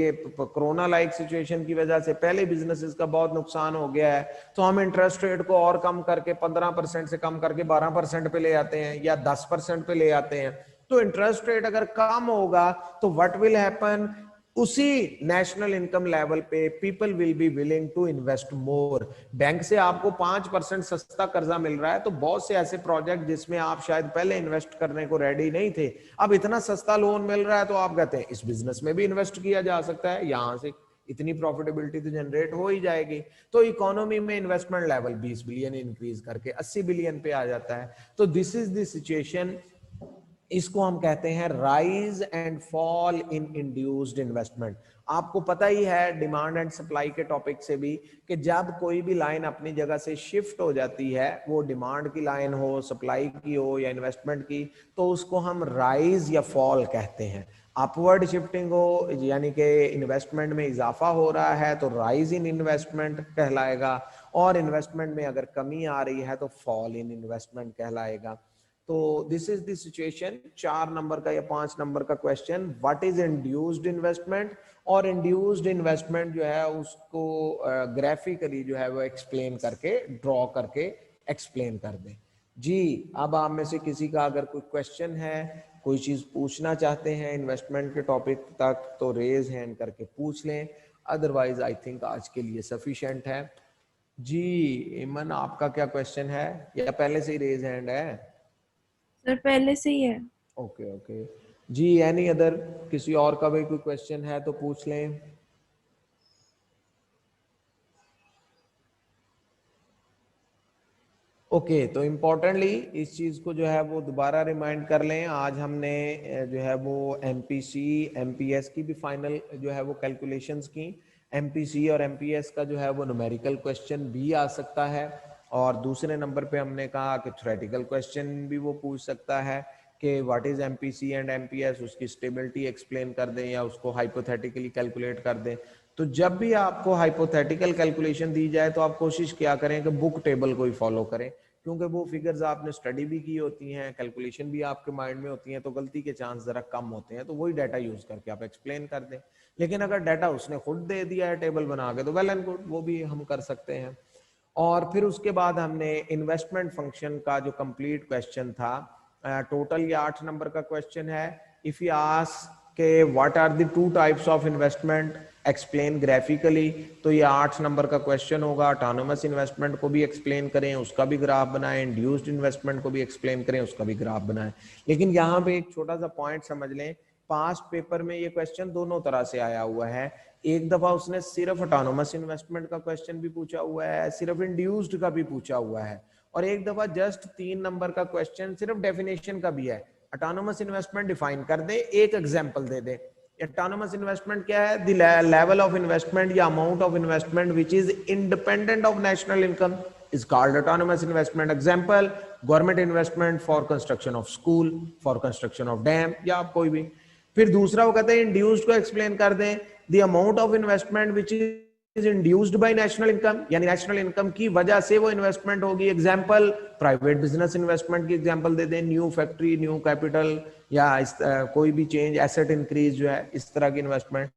ये कोरोना लाइक सिचुएशन की वजह से पहले बिजनेसेस का बहुत नुकसान हो गया है, तो हम इंटरेस्ट रेट को और कम करके 15% से कम करके 12% पे ले आते हैं या 10% पे ले आते हैं। तो इंटरेस्ट रेट अगर कम होगा तो व्हाट विल हैपन, उसी नेशनल इनकम लेवल पे people will be willing to invest more. Bank से आपको 5% सस्ता कर्जा मिल रहा है, तो बहुत से ऐसे प्रोजेक्ट जिसमें आप शायद पहले इन्वेस्ट करने को रेडी नहीं थे, अब इतना सस्ता लोन मिल रहा है तो आप कहते हैं इस बिजनेस में भी इन्वेस्ट किया जा सकता है, यहां से इतनी प्रॉफिटेबिलिटी तो जनरेट हो ही जाएगी। तो इकोनॉमी में इन्वेस्टमेंट लेवल 20 बिलियन इंक्रीज करके 80 बिलियन पे आ जाता है। तो दिस इज द सिचुएशन, इसको हम कहते हैं rise and fall in induced investment. आपको पता ही है डिमांड एंड सप्लाई के टॉपिक से भी कि जब कोई भी लाइन अपनी जगह से शिफ्ट हो जाती है, वो डिमांड की लाइन हो, सप्लाई की हो या इन्वेस्टमेंट की, तो उसको हम राइज या फॉल कहते हैं। अपवर्ड शिफ्टिंग हो यानी कि इन्वेस्टमेंट में इजाफा हो रहा है तो राइज इन इन्वेस्टमेंट कहलाएगा, और इन्वेस्टमेंट में अगर कमी आ रही है तो फॉल इन इन्वेस्टमेंट कहलाएगा। तो this is the situation. 4 number का या 5 नंबर का question, what is induced investment, और इंड्यूस्ड इन्वेस्टमेंट जो है उसको ग्राफिकली जो है वो एक्सप्लेन करके, ड्रॉ करके एक्सप्लेन कर दें। जी, अब आप में से किसी का अगर कोई क्वेश्चन है, कोई चीज पूछना चाहते हैं इन्वेस्टमेंट के टॉपिक तक, तो रेज हैंड करके पूछ लें, अदरवाइज आई थिंक आज के लिए सफिशिएंट है। जी इमन, आपका क्या क्वेश्चन है या पहले से ही रेज हैंड है? सर पहले से ही है। ओके ओके जी, एनी अदर, किसी और का भी कोई क्वेश्चन है तो पूछ लें। ओके, तो इम्पोर्टेंटली इस चीज को जो है वो दोबारा रिमाइंड कर लें। आज हमने जो है वो एमपीसी एमपीएस की भी फाइनल जो है वो कैलकुलेशंस की। एमपीसी और एमपीएस का जो है वो न्यूमेरिकल क्वेश्चन भी आ सकता है, और दूसरे नंबर पे हमने कहा कि थ्योरेटिकल क्वेश्चन भी वो पूछ सकता है कि what is MPC and MPS, उसकी स्टेबिलिटी एक्सप्लेन कर दें या उसको हाइपोथेटिकली कैलकुलेट कर दें। तो जब भी आपको हाइपोथेटिकल कैलकुलेशन दी जाए तो आप कोशिश क्या करें कि बुक टेबल को ही फॉलो करें, क्योंकि वो फिगर्स आपने स्टडी भी की होती हैं, कैलकुलेशन भी आपके माइंड में होती हैं, तो गलती के चांस जरा कम होते हैं। तो वही डाटा यूज करके आप एक्सप्लेन कर दें। लेकिन अगर डाटा उसने खुद दे दिया है टेबल बना के, तो वेल एंड गुड, वो भी हम कर सकते हैं। और फिर उसके बाद हमने इन्वेस्टमेंट फंक्शन का जो कंप्लीट क्वेश्चन था, टोटल ये 8 नंबर का क्वेश्चन है। इफ यू आस्क के what are the 2 types of investment explain graphically, तो ये 8 नंबर का क्वेश्चन होगा। ऑटोनोमस इन्वेस्टमेंट को भी एक्सप्लेन करें, उसका भी ग्राफ बनाएं, इंड्यूस्ड इन्वेस्टमेंट को भी एक्सप्लेन करें, उसका भी ग्राफ बनाएं। लेकिन यहाँ पे एक छोटा सा पॉइंट समझ लें, पास्ट पेपर में ये क्वेश्चन दोनों तरह से आया हुआ है। एक दफा उसने सिर्फ ऑटोनोमस इन्वेस्टमेंट का क्वेश्चन भी पूछा हुआ है, सिर्फ इंड्यूस्ड का भी पूछा हुआ है, और एक दफा जस्ट 3 नंबर का क्वेश्चन सिर्फ डेफिनेशन का भी है। ऑटोनोमस इन्वेस्टमेंट डिफाइन कर दे, एक एग्जांपल दे दे। ऑटोनोमस इन्वेस्टमेंट क्या है? द लेवल ऑफ इन्वेस्टमेंट या amount of investment which is independent of national income is called autonomous investment. Example, government investment for construction of school, for construction of dam, या आप कोई भी। फिर दूसरा वो कहते हैं इंड्यूस्ड को एक्सप्लेन कर दें, the amount of investment which is induced by national income, यानी नेशनल इनकम की वजह से वो इन्वेस्टमेंट होगी। एग्जांपल, प्राइवेट बिजनेस इन्वेस्टमेंट की एग्जांपल दे दें, न्यू फैक्ट्री, न्यू कैपिटल, या कोई भी चेंज, एसेट इंक्रीज जो है, इस तरह की इन्वेस्टमेंट।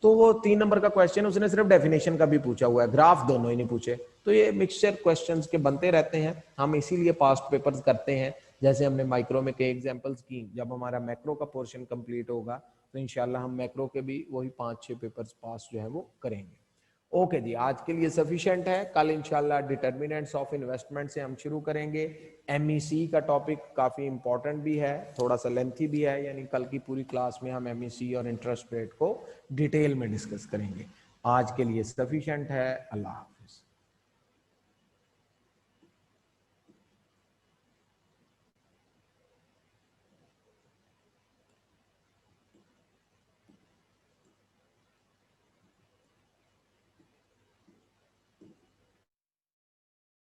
तो वो 3 नंबर का क्वेश्चन उसने सिर्फ डेफिनेशन का भी पूछा हुआ है, ग्राफ दोनों ही नहीं पूछे। तो ये मिक्सचर क्वेश्चंस के बनते रहते हैं, हम इसीलिए पास्ट पेपर्स करते हैं। जैसे हमने माइक्रो में कई एग्जांपल्स की, जब हमारा मैक्रो का पोर्शन कंप्लीट होगा तो इंशाल्लाह हम मैक्रो के भी वही 5-6 पेपर्स पास जो है वो करेंगे। ओके जी, आज के लिए सफिशिएंट है। कल इंशाल्लाह डिटर्मिनेंट्स ऑफ इन्वेस्टमेंट से हम शुरू करेंगे। एमईसी का टॉपिक काफ़ी इंपॉर्टेंट भी है, थोड़ा सा लेंथी भी है, यानी कल की पूरी क्लास में हम एमईसी और इंटरेस्ट रेट को डिटेल में डिस्कस करेंगे। आज के लिए सफिशिएंट है। अल्लाह।